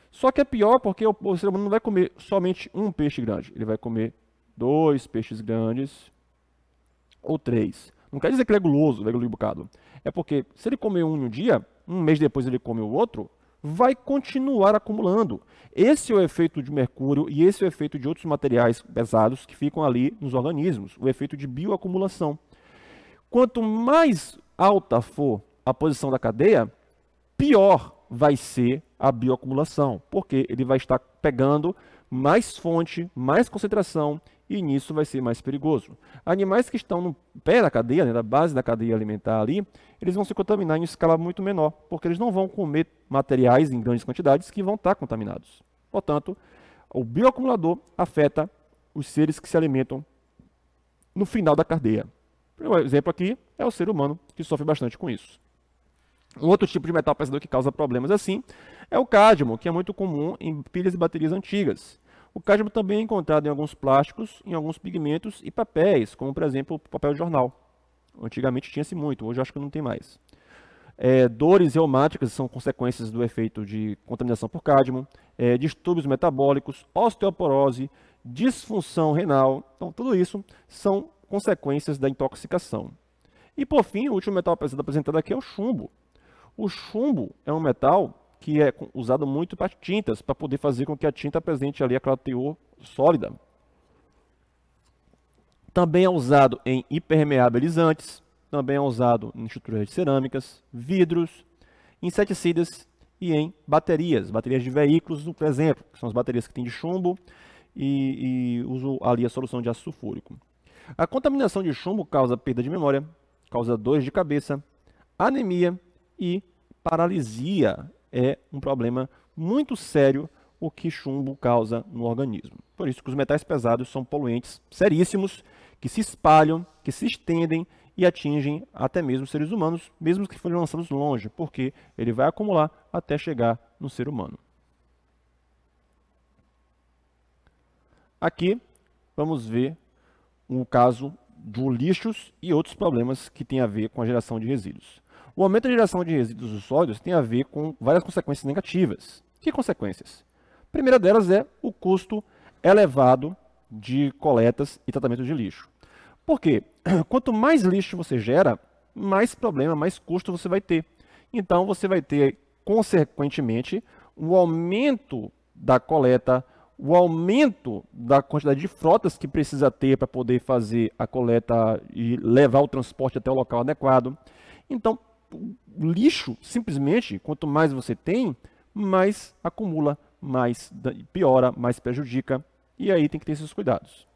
Só que é pior porque o ser humano não vai comer somente um peixe grande, ele vai comer 2 peixes grandes ou 3. Não quer dizer que ele é guloso, vai engolir um bocado. É porque se ele comer um dia, um mês depois ele come o outro, vai continuar acumulando. Esse é o efeito de mercúrio e esse é o efeito de outros materiais pesados que ficam ali nos organismos, o efeito de bioacumulação. Quanto mais alta for a posição da cadeia, pior vai ser a bioacumulação, porque ele vai estar pegando mais fonte, mais concentração, e nisso vai ser mais perigoso. Animais que estão no pé da cadeia, né, da base da cadeia alimentar ali, eles vão se contaminar em escala muito menor, porque eles não vão comer materiais em grandes quantidades que vão estar contaminados. Portanto, o bioacumulador afeta os seres que se alimentam no final da cadeia. O exemplo aqui é o ser humano, que sofre bastante com isso. Um outro tipo de metal pesado que causa problemas assim é o cádmio, que é muito comum em pilhas e baterias antigas. O cádmio também é encontrado em alguns plásticos, em alguns pigmentos e papéis, como por exemplo o papel de jornal. Antigamente tinha-se muito, hoje eu acho que não tem mais. Dores reumáticas são consequências do efeito de contaminação por cádmio, distúrbios metabólicos, osteoporose, disfunção renal. Então tudo isso são consequências da intoxicação. E por fim, o último metal pesado apresentado aqui é o chumbo. O chumbo é um metal que é usado muito para tintas, para poder fazer com que a tinta apresente ali aquela teor sólida. Também é usado em impermeabilizantes, também é usado em estruturas de cerâmicas, vidros, inseticidas e em baterias de veículos, por exemplo, que são as baterias que tem de chumbo e uso ali a solução de ácido sulfúrico. A contaminação de chumbo causa perda de memória, causa dores de cabeça, anemia e paralisia. É um problema muito sério o que chumbo causa no organismo. Por isso que os metais pesados são poluentes seríssimos, que se espalham, que se estendem e atingem até mesmo seres humanos, mesmo que forem lançados longe, porque ele vai acumular até chegar no ser humano. Aqui vamos ver um caso de lixos e outros problemas que têm a ver com a geração de resíduos. O aumento da geração de resíduos sólidos tem a ver com várias consequências negativas. Que consequências? A primeira delas é o custo elevado de coletas e tratamento de lixo. Por quê? Quanto mais lixo você gera, mais problema, mais custo você vai ter. Então você vai ter, consequentemente, o aumento da coleta, o aumento da quantidade de frotas que precisa ter para poder fazer a coleta e levar o transporte até o local adequado. Então, o lixo, simplesmente, quanto mais você tem, mais acumula, mais piora, mais prejudica, e aí tem que ter esses cuidados.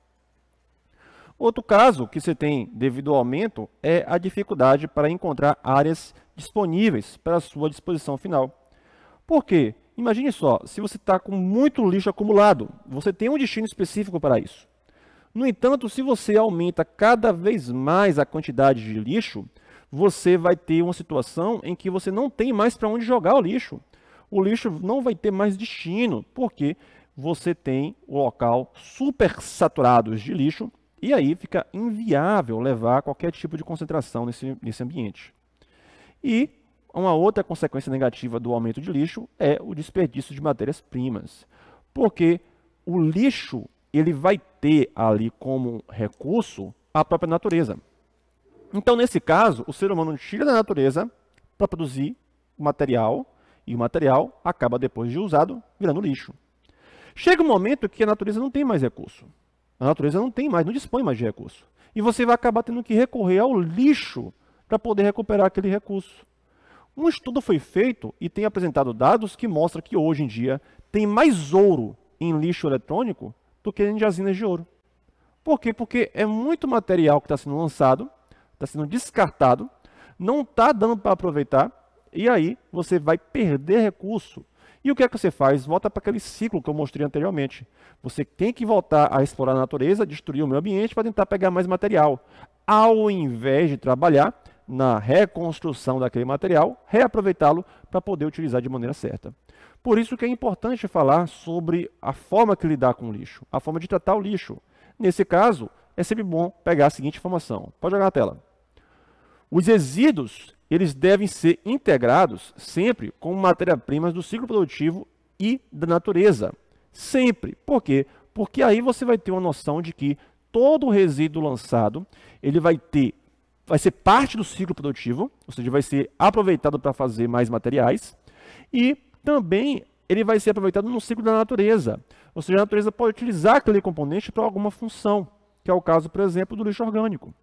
Outro caso que você tem devido ao aumento é a dificuldade para encontrar áreas disponíveis para a sua disposição final. Por quê? Imagine só, se você está com muito lixo acumulado, você tem um destino específico para isso. No entanto, se você aumenta cada vez mais a quantidade de lixo, você vai ter uma situação em que você não tem mais para onde jogar o lixo. O lixo não vai ter mais destino, porque você tem o local super saturado de lixo e aí fica inviável levar qualquer tipo de concentração nesse ambiente. E uma outra consequência negativa do aumento de lixo é o desperdício de matérias-primas, porque o lixo ele vai ter ali como recurso a própria natureza. Então, nesse caso, o ser humano tira da natureza para produzir o material, e o material acaba, depois de usado, virando lixo. Chega um momento que a natureza não tem mais recurso. A natureza não dispõe mais de recurso. E você vai acabar tendo que recorrer ao lixo para poder recuperar aquele recurso. Um estudo foi feito e tem apresentado dados que mostram que hoje em dia tem mais ouro em lixo eletrônico do que em jazidas de ouro. Por quê? Porque é muito material que está sendo lançado, está sendo descartado, não está dando para aproveitar, e aí você vai perder recurso. E o que é que você faz? Volta para aquele ciclo que eu mostrei anteriormente. Você tem que voltar a explorar a natureza, destruir o meio ambiente para tentar pegar mais material, ao invés de trabalhar na reconstrução daquele material, reaproveitá-lo para poder utilizar de maneira certa. Por isso que é importante falar sobre a forma que lidar com o lixo, a forma de tratar o lixo. Nesse caso, é sempre bom pegar a seguinte informação. Pode jogar na tela. Os resíduos, eles devem ser integrados sempre com matéria-primas do ciclo produtivo e da natureza. Sempre. Por quê? Porque aí você vai ter uma noção de que todo o resíduo lançado, ele vai ser parte do ciclo produtivo, ou seja, vai ser aproveitado para fazer mais materiais, e também ele vai ser aproveitado no ciclo da natureza. Ou seja, a natureza pode utilizar aquele componente para alguma função, que é o caso, por exemplo, do lixo orgânico.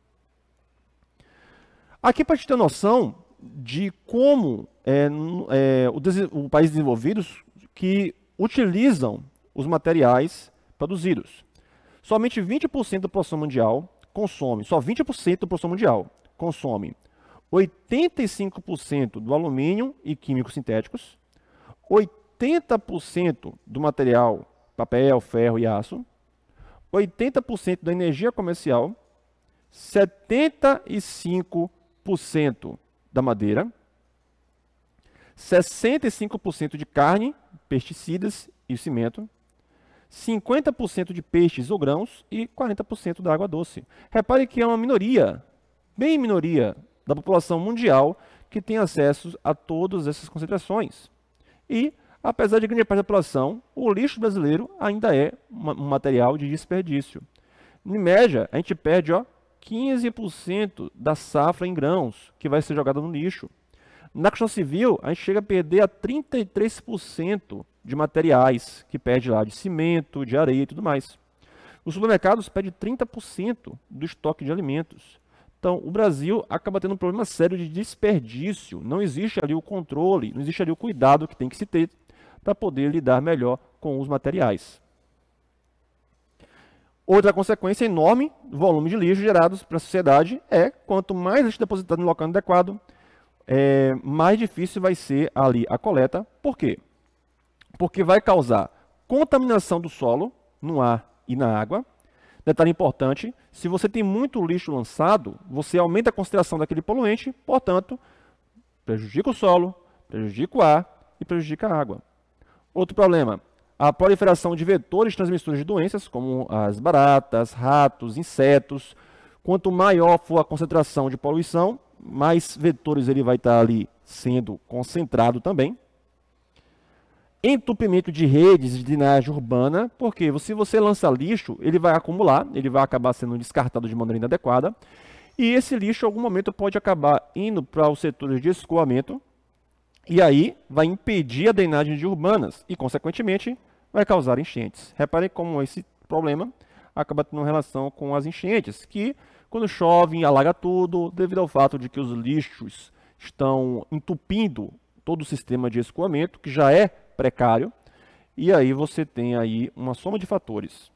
Aqui, para te ter noção de como os países desenvolvidos que utilizam os materiais produzidos. Somente 20% da população mundial consome, só 20% da população mundial consome 85% do alumínio e químicos sintéticos, 80% do material papel, ferro e aço, 80% da energia comercial, 75% da madeira, 65% de carne, pesticidas e cimento, 50% de peixes ou grãos e 40% da água doce. Repare que é uma minoria, bem minoria, da população mundial que tem acesso a todas essas concentrações. E, apesar de grande parte da população, o lixo brasileiro ainda é um material de desperdício. Em média, a gente perde 15% da safra em grãos que vai ser jogada no lixo. Na construção civil, a gente chega a perder a 33% de materiais que perde lá, de cimento, de areia e tudo mais. Os supermercados perdem 30% do estoque de alimentos. Então, o Brasil acaba tendo um problema sério de desperdício. Não existe ali o controle, não existe ali o cuidado que tem que se ter para poder lidar melhor com os materiais. Outra consequência enorme do volume de lixo gerados para a sociedade é, quanto mais lixo depositado no local inadequado, mais difícil vai ser ali a coleta. Por quê? Porque vai causar contaminação do solo, no ar e na água. Detalhe importante, se você tem muito lixo lançado, você aumenta a concentração daquele poluente, portanto, prejudica o solo, prejudica o ar e prejudica a água. Outro problema, a proliferação de vetores transmissores de doenças, como as baratas, ratos, insetos. Quanto maior for a concentração de poluição, mais vetores ele vai estar ali sendo concentrado também. Entupimento de redes de drenagem urbana, porque se você lança lixo, ele vai acumular, ele vai acabar sendo descartado de maneira inadequada, e esse lixo, em algum momento, pode acabar indo para os setores de escoamento, e aí vai impedir a drenagem de urbanas, e, consequentemente, vai causar enchentes. Reparem como esse problema acaba tendo relação com as enchentes, que, quando chove, alaga tudo, devido ao fato de que os lixos estão entupindo todo o sistema de escoamento, que já é precário, e aí você tem aí uma soma de fatores.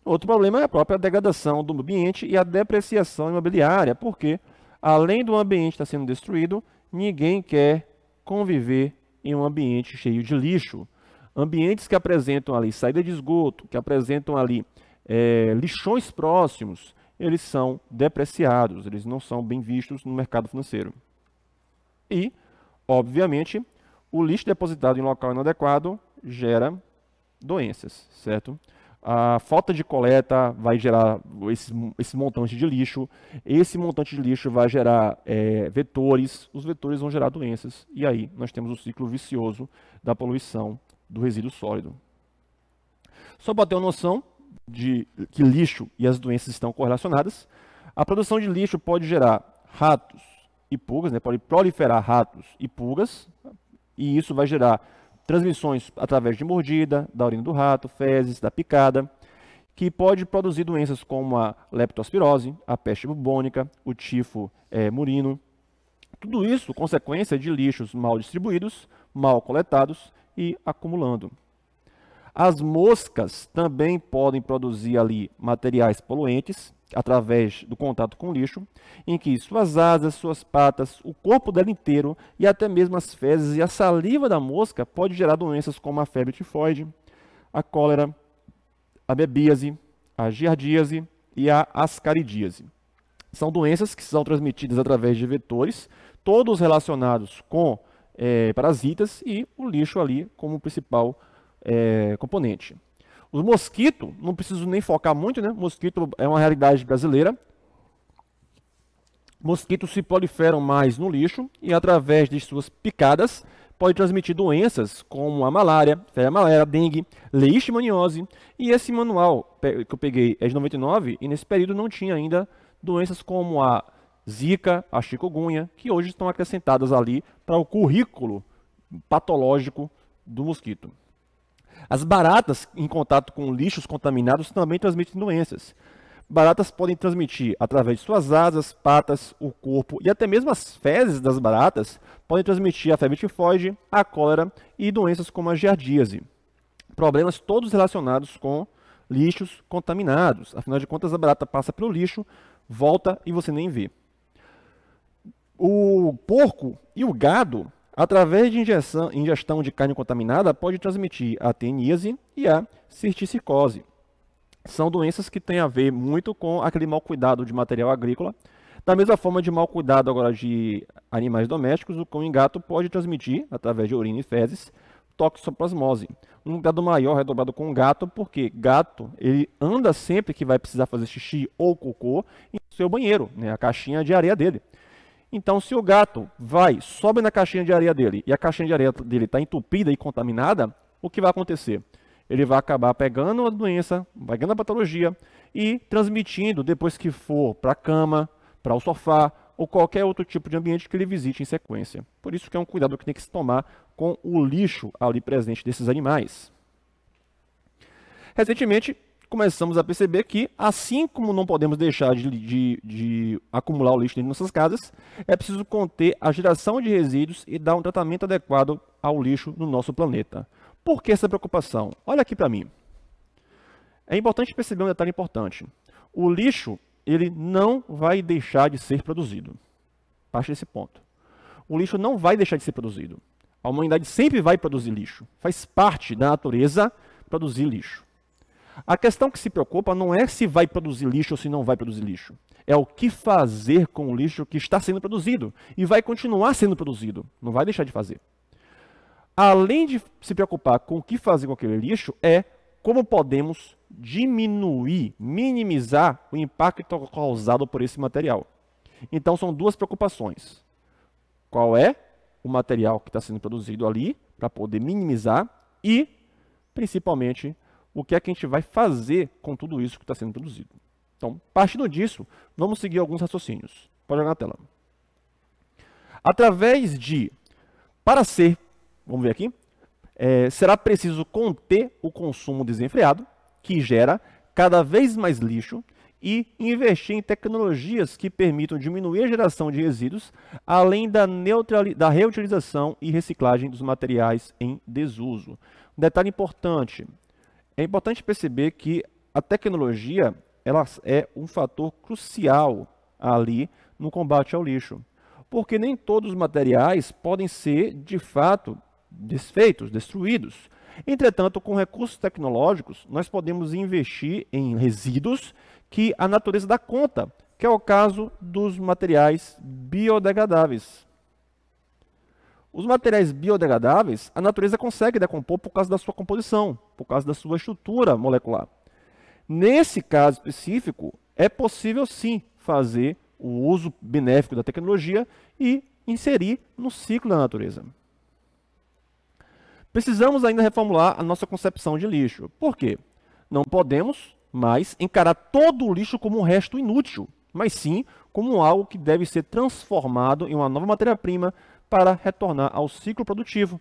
Outro problema é a própria degradação do ambiente e a depreciação imobiliária, porque além do ambiente estar sendo destruído, ninguém quer conviver em um ambiente cheio de lixo. Ambientes que apresentam ali saída de esgoto, que apresentam ali lixões próximos, eles são depreciados, eles não são bem vistos no mercado financeiro. E, obviamente, o lixo depositado em local inadequado gera doenças, certo? A falta de coleta vai gerar esse montante de lixo. Esse montante de lixo vai gerar vetores. Os vetores vão gerar doenças. E aí nós temos o ciclo vicioso da poluição do resíduo sólido. Só para ter uma noção de que lixo e as doenças estão correlacionadas, a produção de lixo pode gerar ratos e pulgas, né? Pode proliferar ratos e pulgas, e isso vai gerar transmissões através de mordida, da urina do rato, fezes, da picada, que pode produzir doenças como a leptospirose, a peste bubônica, o tifo murino. Tudo isso consequência de lixos mal distribuídos, mal coletados e acumulando. As moscas também podem produzir ali materiais poluentes através do contato com o lixo, em que suas asas, suas patas, o corpo dela inteiro e até mesmo as fezes e a saliva da mosca pode gerar doenças como a febre tifoide, a cólera, a mebíase, a giardíase e a ascaridíase. São doenças que são transmitidas através de vetores, todos relacionados com parasitas e o lixo ali como principal componente. Os mosquitos, não preciso nem focar muito, né? Mosquito é uma realidade brasileira. Mosquitos se proliferam mais no lixo e através de suas picadas pode transmitir doenças como a malária, febre amarela, dengue, leishmaniose. E esse manual que eu peguei é de 99 e nesse período não tinha ainda doenças como a zika, a chikungunya, que hoje estão acrescentadas ali para o currículo patológico do mosquito. As baratas em contato com lixos contaminados também transmitem doenças. Baratas podem transmitir através de suas asas, patas, o corpo e até mesmo as fezes das baratas podem transmitir a febre tifoide, a cólera e doenças como a giardíase. Problemas todos relacionados com lixos contaminados. Afinal de contas, a barata passa pelo lixo, volta e você nem vê. O porco e o gado, através de ingestão de carne contaminada, pode transmitir a teníase e a cisticercose. São doenças que têm a ver muito com aquele mau cuidado de material agrícola. Da mesma forma de mau cuidado agora de animais domésticos, o cão e gato pode transmitir, através de urina e fezes, toxoplasmose. Um cuidado maior redobrado com o gato, porque gato ele anda sempre que vai precisar fazer xixi ou cocô em seu banheiro, né, a caixinha de areia dele. Então, se o gato sobe na caixinha de areia dele e a caixinha de areia dele está entupida e contaminada, o que vai acontecer? Ele vai acabar pegando a doença, pegando a patologia e transmitindo depois que for para a cama, para o sofá ou qualquer outro tipo de ambiente que ele visite em sequência. Por isso que é um cuidado que tem que se tomar com o lixo ali presente desses animais. Recentemente, começamos a perceber que, assim como não podemos deixar de acumular o lixo dentro de nossas casas, é preciso conter a geração de resíduos e dar um tratamento adequado ao lixo no nosso planeta. Por que essa preocupação? Olha aqui para mim. É importante perceber um detalhe importante. O lixo, ele não vai deixar de ser produzido. Parte desse ponto. O lixo não vai deixar de ser produzido. A humanidade sempre vai produzir lixo. Faz parte da natureza produzir lixo. A questão que se preocupa não é se vai produzir lixo ou se não vai produzir lixo. É o que fazer com o lixo que está sendo produzido e vai continuar sendo produzido. Não vai deixar de fazer. Além de se preocupar com o que fazer com aquele lixo, é como podemos diminuir, minimizar o impacto causado por esse material. Então, são duas preocupações. Qual é o material que está sendo produzido ali, para poder minimizar, e, principalmente, o que é que a gente vai fazer com tudo isso que está sendo produzido. Então, partindo disso, vamos seguir alguns raciocínios. Pode jogar na tela. Vamos ver aqui, será preciso conter o consumo desenfreado, que gera cada vez mais lixo, e investir em tecnologias que permitam diminuir a geração de resíduos, além da reutilização e reciclagem dos materiais em desuso. Um detalhe importante, é importante perceber que a tecnologia ela é um fator crucial ali no combate ao lixo, porque nem todos os materiais podem ser, de fato, desfeitos, destruídos. Entretanto, com recursos tecnológicos, nós podemos investir em resíduos que a natureza dá conta, que é o caso dos materiais biodegradáveis. Os materiais biodegradáveis, a natureza consegue decompor por causa da sua composição, por causa da sua estrutura molecular. Nesse caso específico, é possível sim fazer o uso benéfico da tecnologia e inserir no ciclo da natureza. Precisamos ainda reformular a nossa concepção de lixo. Por quê? Não podemos mais encarar todo o lixo como um resto inútil, mas sim como algo que deve ser transformado em uma nova matéria-prima para retornar ao ciclo produtivo.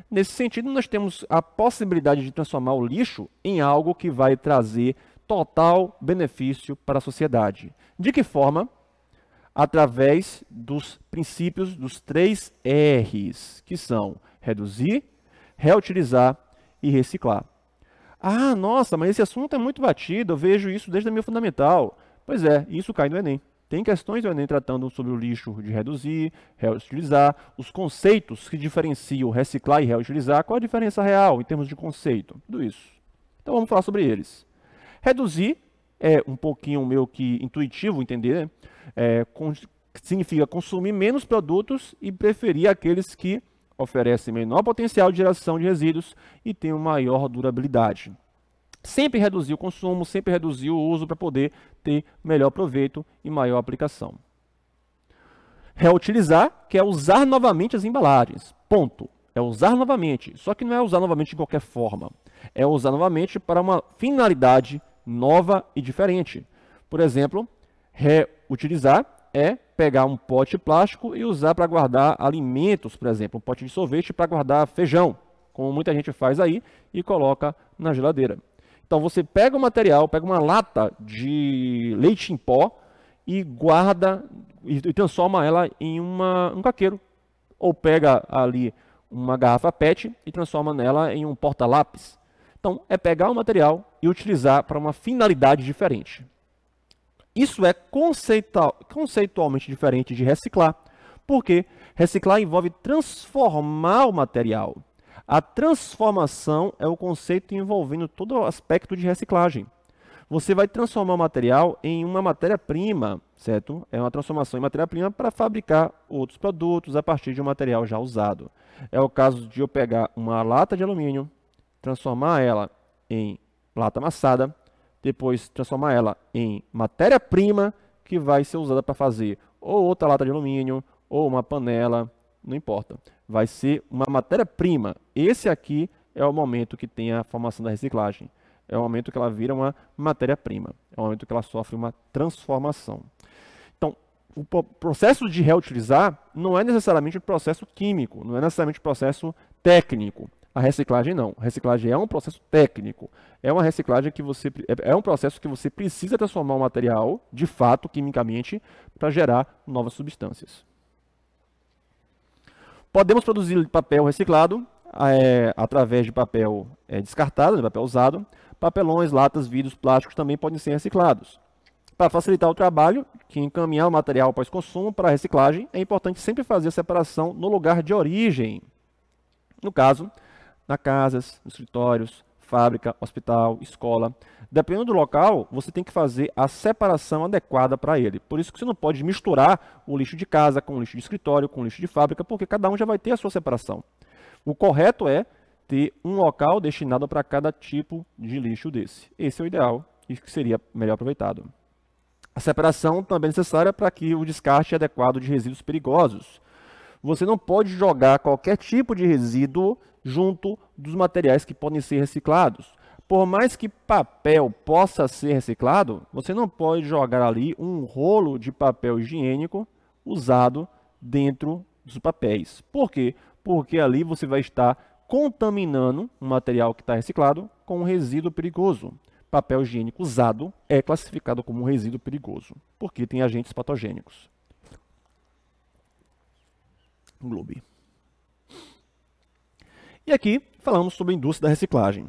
Nesse sentido, nós temos a possibilidade de transformar o lixo em algo que vai trazer total benefício para a sociedade. De que forma? Através dos princípios dos 3 R's, que são reduzir, reutilizar e reciclar. Ah, nossa, mas esse assunto é muito batido, eu vejo isso desde a minha fundamental. Pois é, isso cai no Enem. Tem questões do Enem tratando sobre o lixo de reduzir, reutilizar, os conceitos que diferenciam reciclar e reutilizar, qual a diferença real em termos de conceito, tudo isso. Então vamos falar sobre eles. Reduzir é um pouquinho meio que intuitivo entender, né? Significa consumir menos produtos e preferir aqueles que oferecem menor potencial de geração de resíduos e têm uma maior durabilidade. Sempre reduzir o consumo, sempre reduzir o uso para poder ter melhor proveito e maior aplicação. Reutilizar, que é usar novamente as embalagens. Ponto. É usar novamente. Só que não é usar novamente de qualquer forma. É usar novamente para uma finalidade nova e diferente. Por exemplo, reutilizar é pegar um pote plástico e usar para guardar alimentos, por exemplo, um pote de sorvete para guardar feijão, como muita gente faz aí, e coloca na geladeira. Então você pega o material, pega uma lata de leite em pó e guarda e transforma ela em um caqueiro. Ou pega ali uma garrafa PET e transforma nela em um porta-lápis. Então é pegar o material e utilizar para uma finalidade diferente. Isso é conceitualmente diferente de reciclar, porque reciclar envolve transformar o material. A transformação é o conceito envolvendo todo o aspecto de reciclagem. Você vai transformar o material em uma matéria-prima, certo? É uma transformação em matéria-prima para fabricar outros produtos a partir de um material já usado. É o caso de eu pegar uma lata de alumínio, transformar ela em lata amassada, depois transformar ela em matéria-prima que vai ser usada para fazer ou outra lata de alumínio, ou uma panela, não importa. Vai ser uma matéria-prima. Esse aqui é o momento que tem a formação da reciclagem. É o momento que ela vira uma matéria-prima. É o momento que ela sofre uma transformação. Então, o processo de reutilizar não é necessariamente um processo químico, não é necessariamente um processo técnico. A reciclagem não. A reciclagem é um processo técnico. É uma reciclagem que é um processo que você precisa transformar o material, de fato, quimicamente, para gerar novas substâncias. Podemos produzir papel reciclado através de papel descartado, de papel usado. Papelões, latas, vidros, plásticos também podem ser reciclados. Para facilitar o trabalho, que encaminhar o material pós-consumo para a reciclagem, é importante sempre fazer a separação no lugar de origem. No caso, nas casas, nos escritórios, fábrica, hospital, escola. Dependendo do local, você tem que fazer a separação adequada para ele. Por isso que você não pode misturar o lixo de casa com o lixo de escritório, com o lixo de fábrica, porque cada um já vai ter a sua separação. O correto é ter um local destinado para cada tipo de lixo desse. Esse é o ideal e que seria melhor aproveitado. A separação também é necessária para que o descarte adequado de resíduos perigosos. Você não pode jogar qualquer tipo de resíduo junto dos materiais que podem ser reciclados. Por mais que papel possa ser reciclado, você não pode jogar ali um rolo de papel higiênico usado dentro dos papéis. Por quê? Porque ali você vai estar contaminando um material que está reciclado com um resíduo perigoso. Papel higiênico usado é classificado como um resíduo perigoso, porque tem agentes patogênicos. Globo. E aqui falamos sobre a indústria da reciclagem.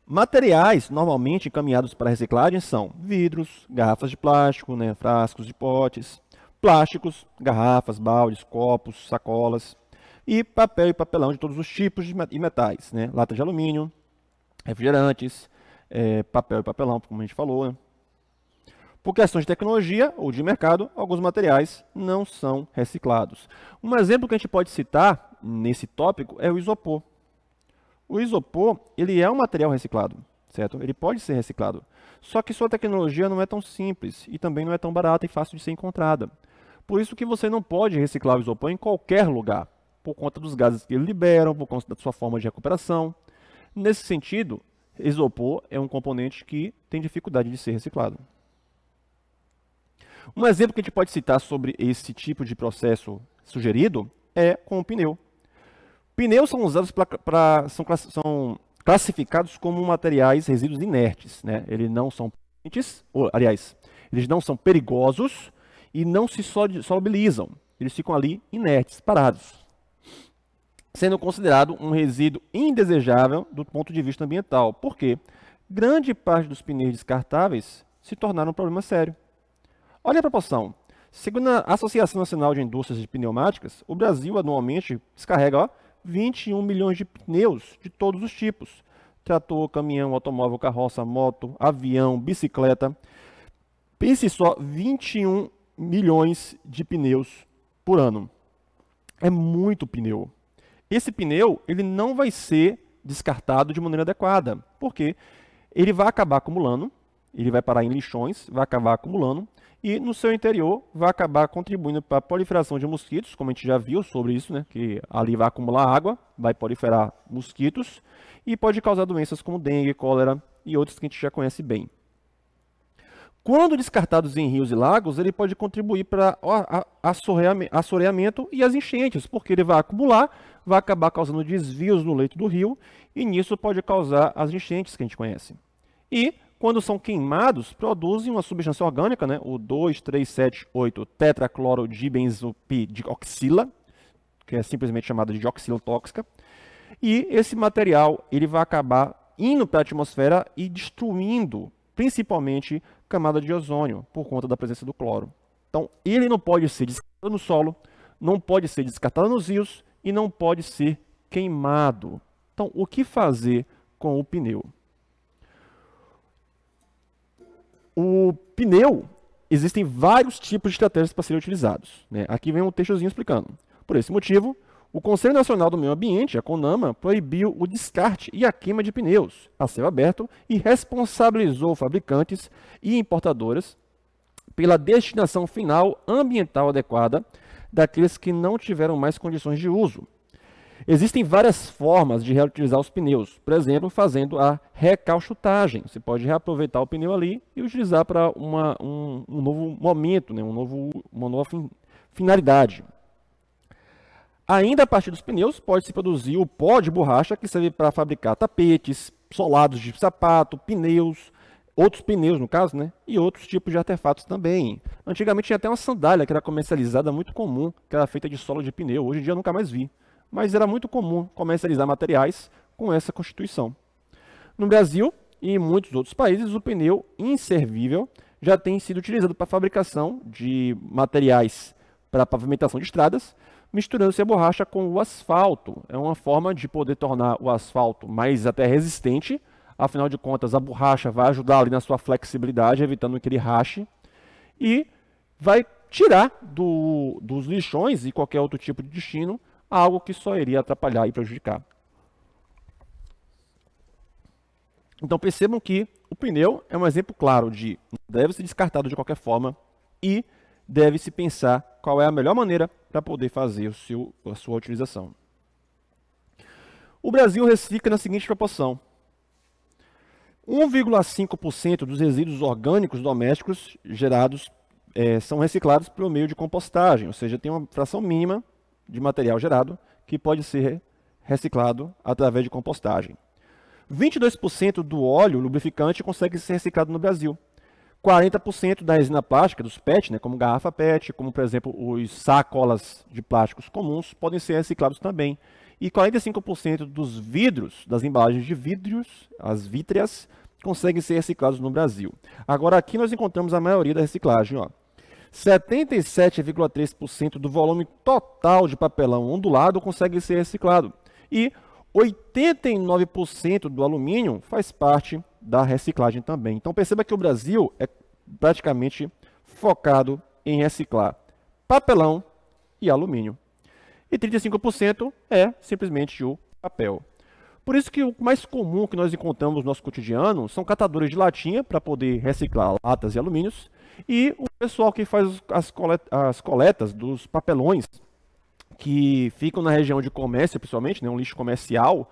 Materiais normalmente encaminhados para reciclagem são vidros, garrafas de plástico, frascos de potes, plásticos, garrafas, baldes, copos, sacolas, e papel e papelão de todos os tipos e metais, lata de alumínio, refrigerantes, papel e papelão, como a gente falou. Por questões de tecnologia ou de mercado, alguns materiais não são reciclados. Um exemplo que a gente pode citar nesse tópico é o isopor. O isopor, ele é um material reciclado, certo? Ele pode ser reciclado. Só que sua tecnologia não é tão simples e também não é tão barata e fácil de ser encontrada. Por isso que você não pode reciclar o isopor em qualquer lugar, por conta dos gases que ele liberam, por conta da sua forma de recuperação. Nesse sentido, isopor é um componente que tem dificuldade de ser reciclado. Um exemplo que a gente pode citar sobre esse tipo de processo sugerido é com o pneu. Pneus são usados são classificados como materiais resíduos inertes, né? Eles não são eles não são perigosos e não se solubilizam. Eles ficam ali inertes, parados, sendo considerado um resíduo indesejável do ponto de vista ambiental. Por quê? Grande parte dos pneus descartáveis se tornaram um problema sério. Olha a proporção. Segundo a Associação Nacional de Indústrias de Pneumáticas, o Brasil anualmente descarrega 21 milhões de pneus de todos os tipos. Trator, caminhão, automóvel, carroça, moto, avião, bicicleta. Pense só, 21 milhões de pneus por ano. É muito pneu. Esse pneu ele não vai ser descartado de maneira adequada, porque ele vai acabar acumulando, ele vai parar em lixões, vai acabar acumulando, e no seu interior vai acabar contribuindo para a proliferação de mosquitos, como a gente já viu sobre isso, né? Que ali vai acumular água, vai proliferar mosquitos e pode causar doenças como dengue, cólera e outras que a gente já conhece bem. Quando descartados em rios e lagos, ele pode contribuir para o assoreamento e as enchentes, porque ele vai acumular, vai acabar causando desvios no leito do rio e nisso pode causar as enchentes que a gente conhece. E quando são queimados, produzem uma substância orgânica, né, o 2,3,7,8-tetraclorodibenzopidioxila, que é simplesmente chamada de dioxila tóxica. E esse material ele vai acabar indo para a atmosfera e destruindo, principalmente, camada de ozônio, por conta da presença do cloro. Então, ele não pode ser descartado no solo, não pode ser descartado nos rios e não pode ser queimado. Então, o que fazer com o pneu? O pneu, existem vários tipos de estratégias para serem utilizados, né? Aqui vem um textozinho explicando. Por esse motivo, o Conselho Nacional do Meio Ambiente, a CONAMA, proibiu o descarte e a queima de pneus a céu aberto e responsabilizou fabricantes e importadoras pela destinação final ambiental adequada daqueles que não tiveram mais condições de uso. Existem várias formas de reutilizar os pneus, por exemplo, fazendo a recauchutagem. Você pode reaproveitar o pneu ali e utilizar para um novo momento, né? Uma nova finalidade. Ainda a partir dos pneus, pode-se produzir o pó de borracha, que serve para fabricar tapetes, solados de sapato, pneus, outros pneus no caso, né? E outros tipos de artefatos também. Antigamente tinha até uma sandália que era comercializada, muito comum, que era feita de sola de pneu. Hoje em dia eu nunca mais vi. Mas era muito comum comercializar materiais com essa constituição. No Brasil e em muitos outros países, o pneu inservível já tem sido utilizado para a fabricação de materiais para pavimentação de estradas, misturando-se a borracha com o asfalto. É uma forma de poder tornar o asfalto mais até resistente. Afinal de contas, a borracha vai ajudar ali na sua flexibilidade, evitando que ele rache. E vai tirar dos lixões e qualquer outro tipo de destino algo que só iria atrapalhar e prejudicar. Então percebam que o pneu é um exemplo claro de deve ser descartado de qualquer forma e deve-se pensar qual é a melhor maneira para poder fazer a sua utilização. O Brasil recicla na seguinte proporção: 1,5% dos resíduos orgânicos domésticos gerados são reciclados pelo meio de compostagem, ou seja, tem uma fração mínima de material gerado que pode ser reciclado através de compostagem. 22% do óleo lubrificante consegue ser reciclado no Brasil. 40% da resina plástica, dos PET, né, como garrafa PET, como por exemplo os sacolas de plásticos comuns, podem ser reciclados também. E 45% dos vidros, das embalagens de vidros, as vítreas, conseguem ser reciclados no Brasil. Agora aqui nós encontramos a maioria da reciclagem, ó. 77,3% do volume total de papelão ondulado consegue ser reciclado. E 89% do alumínio faz parte da reciclagem também. Então perceba que o Brasil é praticamente focado em reciclar papelão e alumínio. E 35% é simplesmente o papel. Por isso que o mais comum que nós encontramos no nosso cotidiano são catadores de latinha para poder reciclar latas e alumínios, e o pessoal que faz as coletas dos papelões que ficam na região de comércio, principalmente, né, um lixo comercial,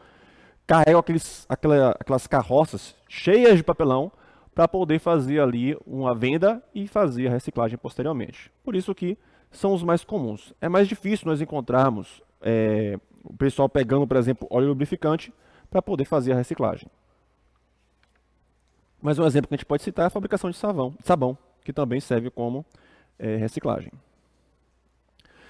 carregam aquelas carroças cheias de papelão para poder fazer ali uma venda e fazer a reciclagem posteriormente. Por isso que são os mais comuns. É mais difícil nós encontrarmos o pessoal pegando, por exemplo, óleo lubrificante para poder fazer a reciclagem. Mas um exemplo que a gente pode citar é a fabricação de sabão, que também serve como reciclagem.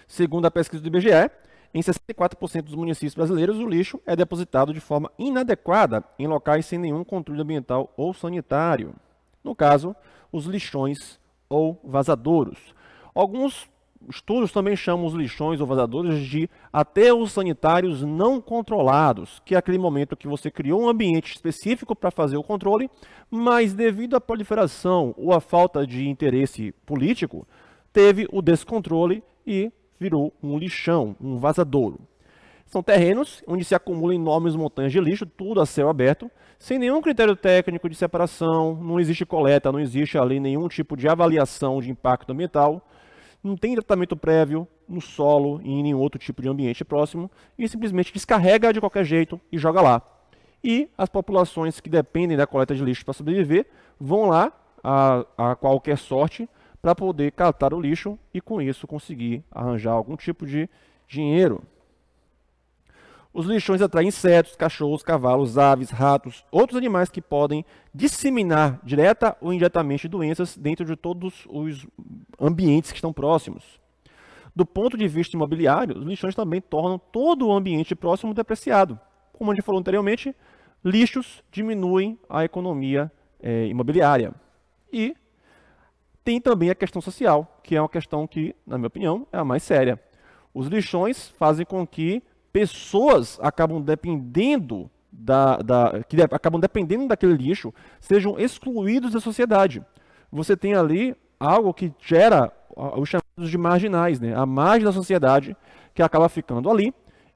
Segundo a pesquisa do IBGE, em 64% dos municípios brasileiros, o lixo é depositado de forma inadequada em locais sem nenhum controle ambiental ou sanitário. No caso, os lixões ou vazadouros. Alguns estudos também chamam os lixões ou vazadouros de aterros sanitários não controlados, que é aquele momento que você criou um ambiente específico para fazer o controle, mas devido à proliferação ou à falta de interesse político, teve o descontrole e virou um lixão, um vazadouro. São terrenos onde se acumulam enormes montanhas de lixo, tudo a céu aberto, sem nenhum critério técnico de separação, não existe coleta, não existe ali nenhum tipo de avaliação de impacto ambiental, não tem tratamento prévio no solo e em nenhum outro tipo de ambiente próximo, e simplesmente descarrega de qualquer jeito e joga lá. E as populações que dependem da coleta de lixo para sobreviver vão lá a qualquer sorte para poder catar o lixo e com isso conseguir arranjar algum tipo de dinheiro. Os lixões atraem insetos, cachorros, cavalos, aves, ratos, outros animais que podem disseminar direta ou indiretamente doenças dentro de todos os ambientes que estão próximos. Do ponto de vista imobiliário, os lixões também tornam todo o ambiente próximo depreciado. Como a gente falou anteriormente, lixos diminuem a economia imobiliária. E tem também a questão social, que é uma questão que, na minha opinião, é a mais séria. Os lixões fazem com que pessoas acabam dependendo daquele lixo sejam excluídos da sociedade. Você tem ali algo que gera os chamados de marginais, né? A margem da sociedade que acaba ficando ali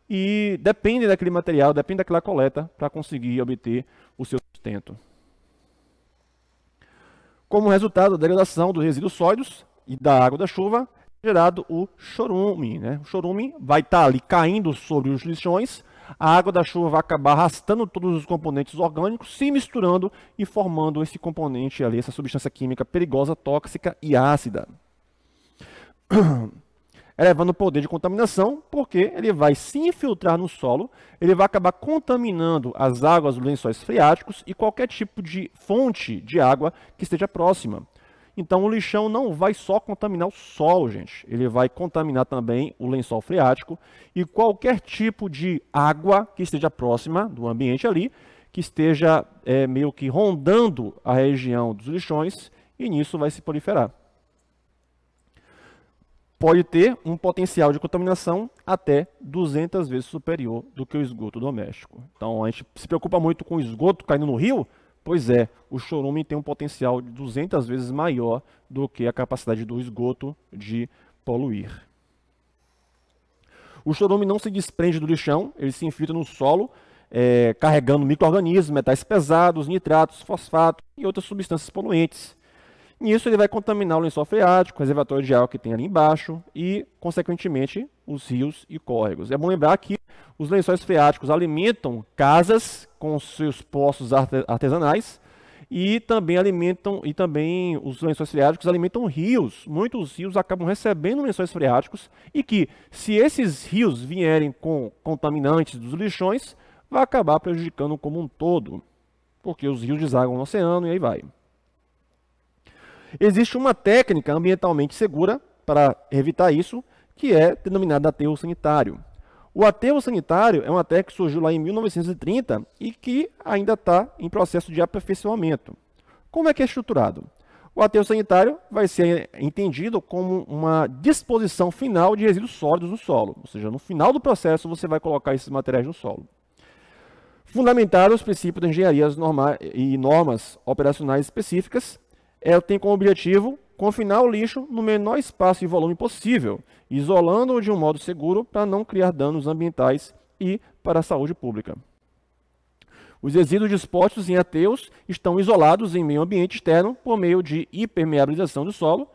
e depende daquele material, depende daquela coleta para conseguir obter o seu sustento. Como resultado da degradação dos resíduos sólidos e da água da chuva, é gerado o chorume, né? O chorume vai estar ali caindo sobre os lixões, a água da chuva vai acabar arrastando todos os componentes orgânicos, se misturando e formando esse componente ali, essa substância química perigosa, tóxica e ácida. Elevando o poder de contaminação, porque ele vai se infiltrar no solo, ele vai acabar contaminando as águas dos lençóis freáticos e qualquer tipo de fonte de água que esteja próxima. Então o lixão não vai só contaminar o solo, gente, ele vai contaminar também o lençol freático e qualquer tipo de água que esteja próxima do ambiente ali, que esteja meio que rondando a região dos lixões, e nisso vai se proliferar. Pode ter um potencial de contaminação até 200 vezes superior do que o esgoto doméstico. Então, a gente se preocupa muito com o esgoto caindo no rio? Pois é, o chorume tem um potencial de 200 vezes maior do que a capacidade do esgoto de poluir. O chorume não se desprende do lixão, ele se infiltra no solo, carregando micro-organismos, metais pesados, nitratos, fosfatos e outras substâncias poluentes. Nisso ele vai contaminar o lençol freático, o reservatório de água que tem ali embaixo e, consequentemente, os rios e córregos. É bom lembrar que os lençóis freáticos alimentam casas com seus poços artesanais e também os lençóis freáticos alimentam rios. Muitos rios acabam recebendo lençóis freáticos e que, se esses rios vierem com contaminantes dos lixões, vai acabar prejudicando como um todo, porque os rios desaguam no oceano e aí vai. Existe uma técnica ambientalmente segura para evitar isso, que é denominada aterro sanitário. O aterro sanitário é uma técnica que surgiu lá em 1930 e que ainda está em processo de aperfeiçoamento. Como é que é estruturado? O aterro sanitário vai ser entendido como uma disposição final de resíduos sólidos no solo, ou seja, no final do processo você vai colocar esses materiais no solo. Fundamentado os princípios da engenharia e normas operacionais específicas, ela tem como objetivo confinar o lixo no menor espaço e volume possível, isolando-o de um modo seguro para não criar danos ambientais e para a saúde pública. Os resíduos dispostos em aterros estão isolados em meio ambiente externo por meio de impermeabilização do solo,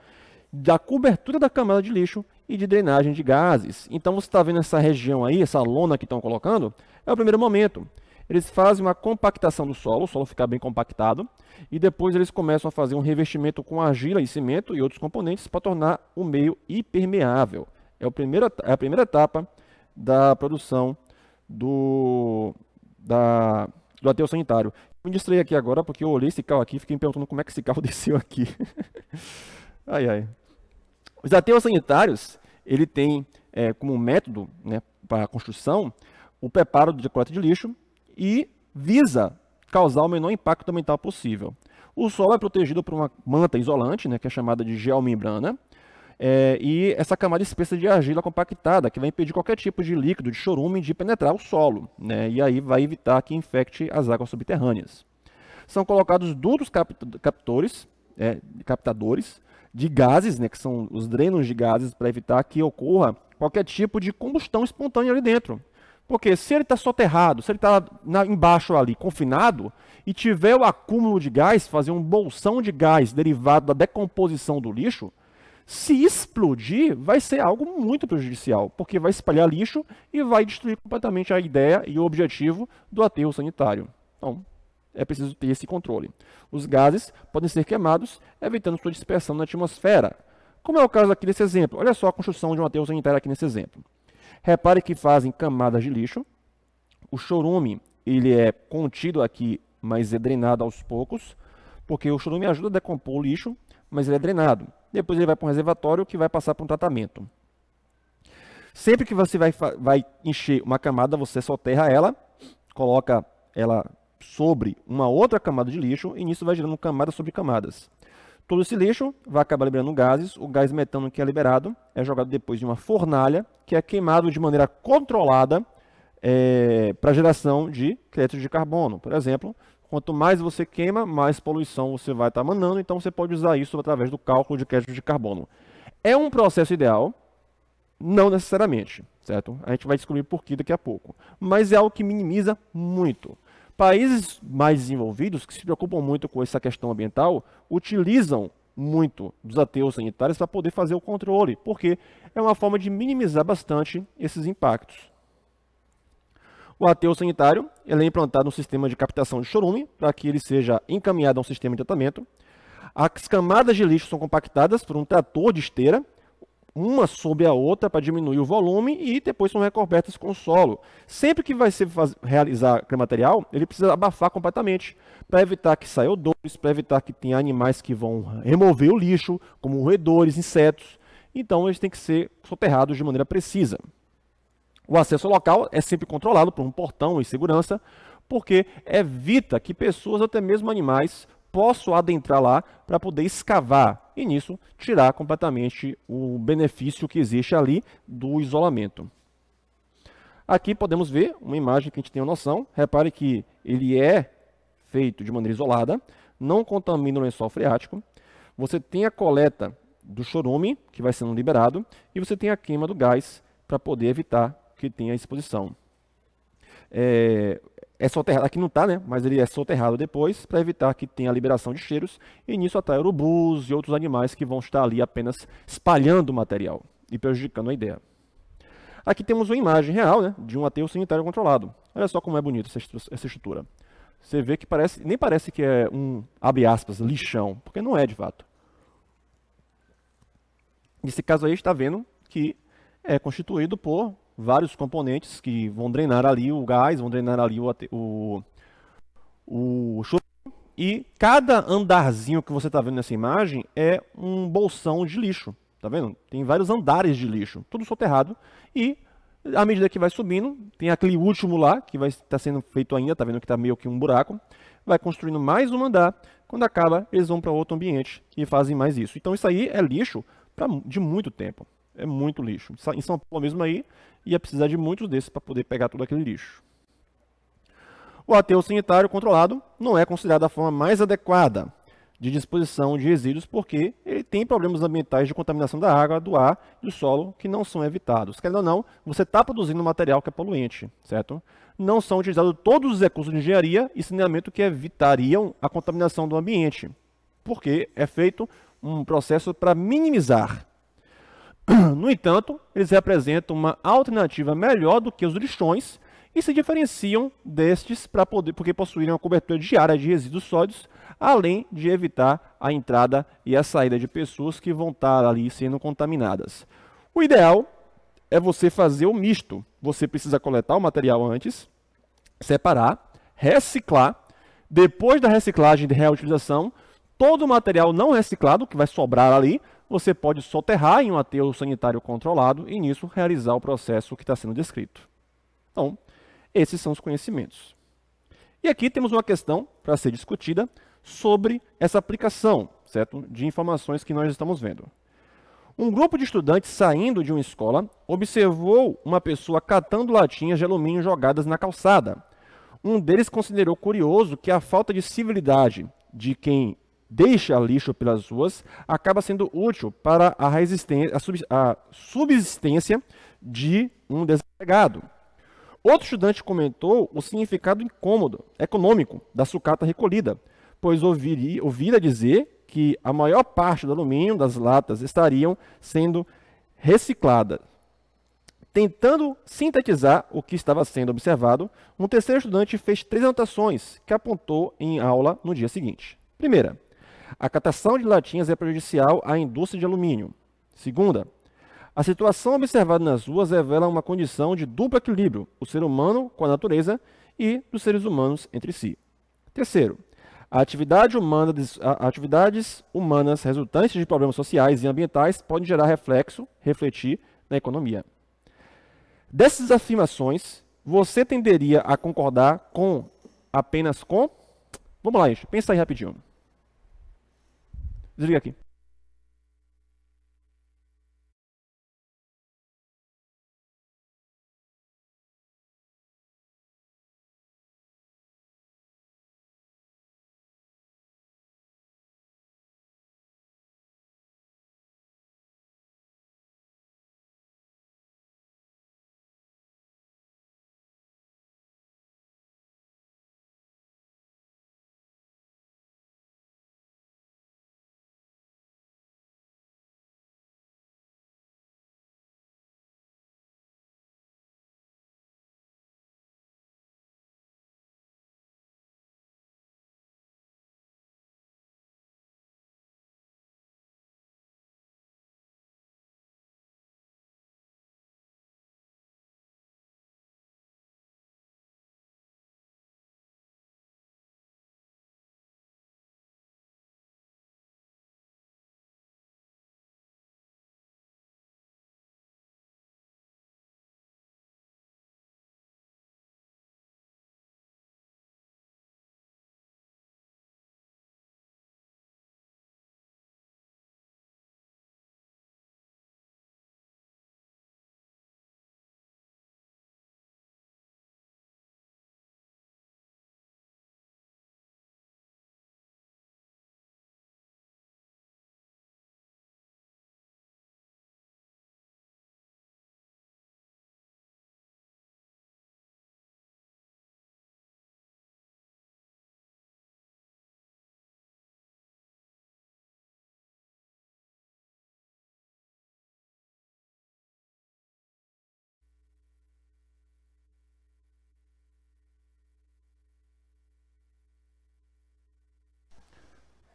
da cobertura da camada de lixo e de drenagem de gases. Então você está vendo essa região aí, essa lona que estão colocando, é o primeiro momento. Eles fazem uma compactação do solo, o solo fica bem compactado, e depois eles começam a fazer um revestimento com argila e cimento e outros componentes para tornar o meio impermeável. É a primeira etapa da produção do aterro sanitário. Me distraí aqui agora porque eu olhei esse carro aqui e fiquei me perguntando como é que esse carro desceu aqui. Ai, ai. Os aterros sanitários, ele tem como método, né, para a construção o preparo de coleta de lixo e visa causar o menor impacto ambiental possível. O solo é protegido por uma manta isolante, né, que é chamada de geomembrana, e essa camada espessa de argila compactada, que vai impedir qualquer tipo de líquido, de chorume, de penetrar o solo, né, e aí vai evitar que infecte as águas subterrâneas. São colocados duros captadores de gases, né, que são os drenos de gases, para evitar que ocorra qualquer tipo de combustão espontânea ali dentro. Porque se ele está soterrado, se ele está embaixo ali, confinado, e tiver o acúmulo de gás, fazer um bolsão de gás derivado da decomposição do lixo, se explodir, vai ser algo muito prejudicial, porque vai espalhar lixo e vai destruir completamente a ideia e o objetivo do aterro sanitário. Então, é preciso ter esse controle. Os gases podem ser queimados, evitando sua dispersão na atmosfera. Como é o caso aqui desse exemplo. Olha só a construção de um aterro sanitário aqui nesse exemplo. Repare que fazem camadas de lixo. O chorume ele é contido aqui, mas é drenado aos poucos, porque o chorume ajuda a decompor o lixo, mas ele é drenado. Depois ele vai para um reservatório que vai passar por um tratamento. Sempre que você vai encher uma camada, você soterra ela, coloca ela sobre uma outra camada de lixo, e nisso vai gerando camadas sobre camadas. Todo esse lixo vai acabar liberando gases. O gás metano que é liberado é jogado depois de uma fornalha, que é queimado de maneira controlada para geração de créditos de carbono. Por exemplo, quanto mais você queima, mais poluição você vai estar emanando, então você pode usar isso através do cálculo de créditos de carbono. É um processo ideal? Não necessariamente, certo? A gente vai descobrir por que daqui a pouco. Mas é algo que minimiza muito. Países mais desenvolvidos, que se preocupam muito com essa questão ambiental, utilizam muito dos aterros sanitários para poder fazer o controle, porque é uma forma de minimizar bastante esses impactos. O aterro sanitário ele é implantado no sistema de captação de chorume, para que ele seja encaminhado a um sistema de tratamento. As camadas de lixo são compactadas por um trator de esteira, uma sobre a outra para diminuir o volume, e depois são recobertas com solo. Sempre que vai ser realizar aquele material, ele precisa abafar completamente, para evitar que saia odores, para evitar que tenha animais que vão remover o lixo, como roedores, insetos. Então eles têm que ser soterrados de maneira precisa. O acesso ao local é sempre controlado por um portão e segurança, porque evita que pessoas, até mesmo animais, possam adentrar lá para poder escavar e nisso tirar completamente o benefício que existe ali do isolamento. Aqui podemos ver uma imagem que a gente tem uma noção. Repare que ele é feito de maneira isolada, não contamina o lençol freático. Você tem a coleta do chorume, que vai sendo liberado, e você tem a queima do gás para poder evitar que tenha exposição. É soterrado, aqui não está, né? Mas ele é soterrado depois para evitar que tenha a liberação de cheiros, e nisso atrai urubus e outros animais que vão estar ali apenas espalhando o material e prejudicando a ideia. Aqui temos uma imagem real, né, de um aterro sanitário controlado. Olha só como é bonito essa estrutura. Você vê que nem parece que é um, abre aspas, lixão, porque não é de fato. Nesse caso aí está vendo que é constituído por vários componentes que vão drenar ali o gás, vão drenar ali o chorume. E cada andarzinho que você está vendo nessa imagem é um bolsão de lixo. Tá vendo? Tem vários andares de lixo, tudo soterrado. E à medida que vai subindo, tem aquele último lá, que vai estar sendo feito ainda, tá vendo que está meio que um buraco. Vai construindo mais um andar. Quando acaba, eles vão para outro ambiente e fazem mais isso. Então isso aí é lixo de muito tempo. É muito lixo. Em São Paulo mesmo aí, ia precisar de muitos desses para poder pegar todo aquele lixo. O aterro sanitário controlado não é considerado a forma mais adequada de disposição de resíduos, porque ele tem problemas ambientais de contaminação da água, do ar e do solo que não são evitados. Querendo ou não, você está produzindo um material que é poluente, certo? Não são utilizados todos os recursos de engenharia e saneamento que evitariam a contaminação do ambiente, porque é feito um processo para minimizar. No entanto, eles representam uma alternativa melhor do que os lixões e se diferenciam destes porque possuem uma cobertura diária de resíduos sólidos, além de evitar a entrada e a saída de pessoas que vão estar ali sendo contaminadas. O ideal é você fazer o misto. Você precisa coletar o material antes, separar, reciclar. Depois da reciclagem e reutilização, todo o material não reciclado que vai sobrar ali, você pode soterrar em um aterro sanitário controlado e nisso realizar o processo que está sendo descrito. Então, esses são os conhecimentos. E aqui temos uma questão para ser discutida sobre essa aplicação, certo? De informações que nós estamos vendo. Um grupo de estudantes saindo de uma escola observou uma pessoa catando latinhas de alumínio jogadas na calçada. Um deles considerou curioso que a falta de civilidade de quem deixa lixo pelas ruas acaba sendo útil para a subsistência de um desempregado. Outro estudante comentou o significado econômico da sucata recolhida, pois ouvira dizer que a maior parte do alumínio das latas estariam sendo reciclada. Tentando sintetizar o que estava sendo observado, um terceiro estudante fez 3 anotações que apontou em aula no dia seguinte. Primeira, a catação de latinhas é prejudicial à indústria de alumínio. Segunda, a situação observada nas ruas revela uma condição de duplo equilíbrio, o ser humano com a natureza e dos seres humanos entre si. Terceiro, atividades humanas resultantes de problemas sociais e ambientais podem gerar refletir na economia. Dessas afirmações, você tenderia a concordar apenas com... Vamos lá, gente, pensa aí rapidinho. Desliga aqui.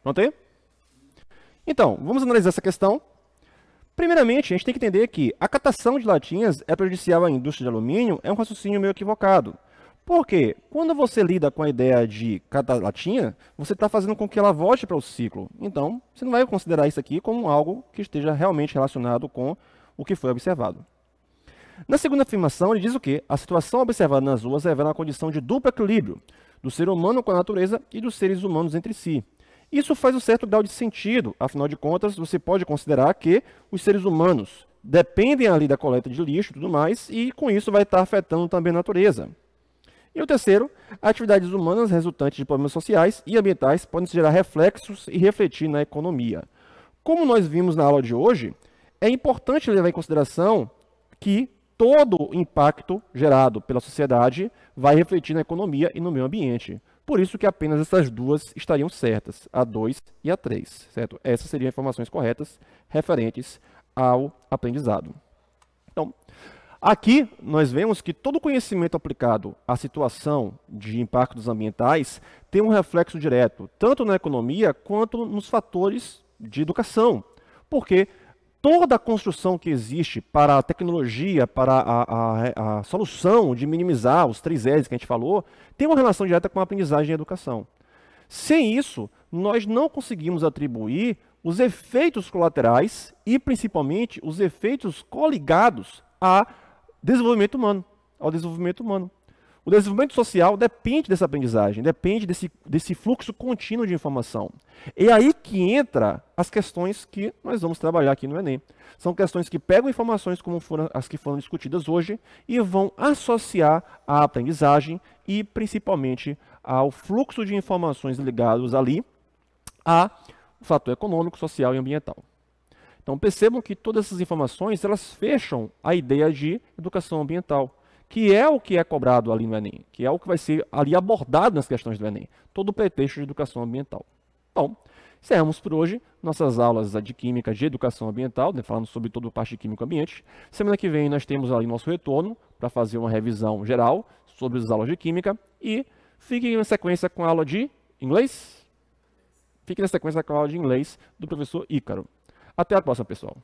Pronto aí? Então, vamos analisar essa questão. Primeiramente, a gente tem que entender que a catação de latinhas é prejudicial à indústria de alumínio, é um raciocínio meio equivocado. Por quê? Quando você lida com a ideia de catar latinha, você está fazendo com que ela volte para o ciclo. Então, você não vai considerar isso aqui como algo que esteja realmente relacionado com o que foi observado. Na segunda afirmação, ele diz o quê? A situação observada nas ruas revela uma condição de duplo equilíbrio do ser humano com a natureza e dos seres humanos entre si. Isso faz um certo grau de sentido, afinal de contas, você pode considerar que os seres humanos dependem ali da coleta de lixo e tudo mais, e com isso vai estar afetando também a natureza. E o terceiro, atividades humanas resultantes de problemas sociais e ambientais podem gerar reflexos e refletir na economia. Como nós vimos na aula de hoje, é importante levar em consideração que todo o impacto gerado pela sociedade vai refletir na economia e no meio ambiente. Por isso que apenas essas duas estariam certas, a 2 e a 3, certo? Essas seriam informações corretas referentes ao aprendizado. Então, aqui nós vemos que todo conhecimento aplicado à situação de impactos ambientais tem um reflexo direto, tanto na economia quanto nos fatores de educação. Porque toda a construção que existe para a tecnologia, para a solução de minimizar os 3 L's que a gente falou, tem uma relação direta com a aprendizagem e a educação. Sem isso, nós não conseguimos atribuir os efeitos colaterais e, principalmente, os efeitos coligados ao desenvolvimento humano. O desenvolvimento social depende dessa aprendizagem, depende desse fluxo contínuo de informação. É aí que entra as questões que nós vamos trabalhar aqui no Enem. São questões que pegam informações como foram as que foram discutidas hoje e vão associar a aprendizagem e, principalmente, ao fluxo de informações ligados ali a fator econômico, social e ambiental. Então percebam que todas essas informações elas fecham a ideia de educação ambiental, que é o que é cobrado ali no Enem, que é o que vai ser ali abordado nas questões do Enem, todo o pretexto de educação ambiental. Bom, encerramos por hoje nossas aulas de Química de Educação Ambiental, falando sobre toda a parte de Química e Ambiente. Semana que vem nós temos ali nosso retorno para fazer uma revisão geral sobre as aulas de Química e fiquem na sequência com a aula de inglês. Fiquem na sequência com a aula de inglês do professor Ícaro. Até a próxima, pessoal.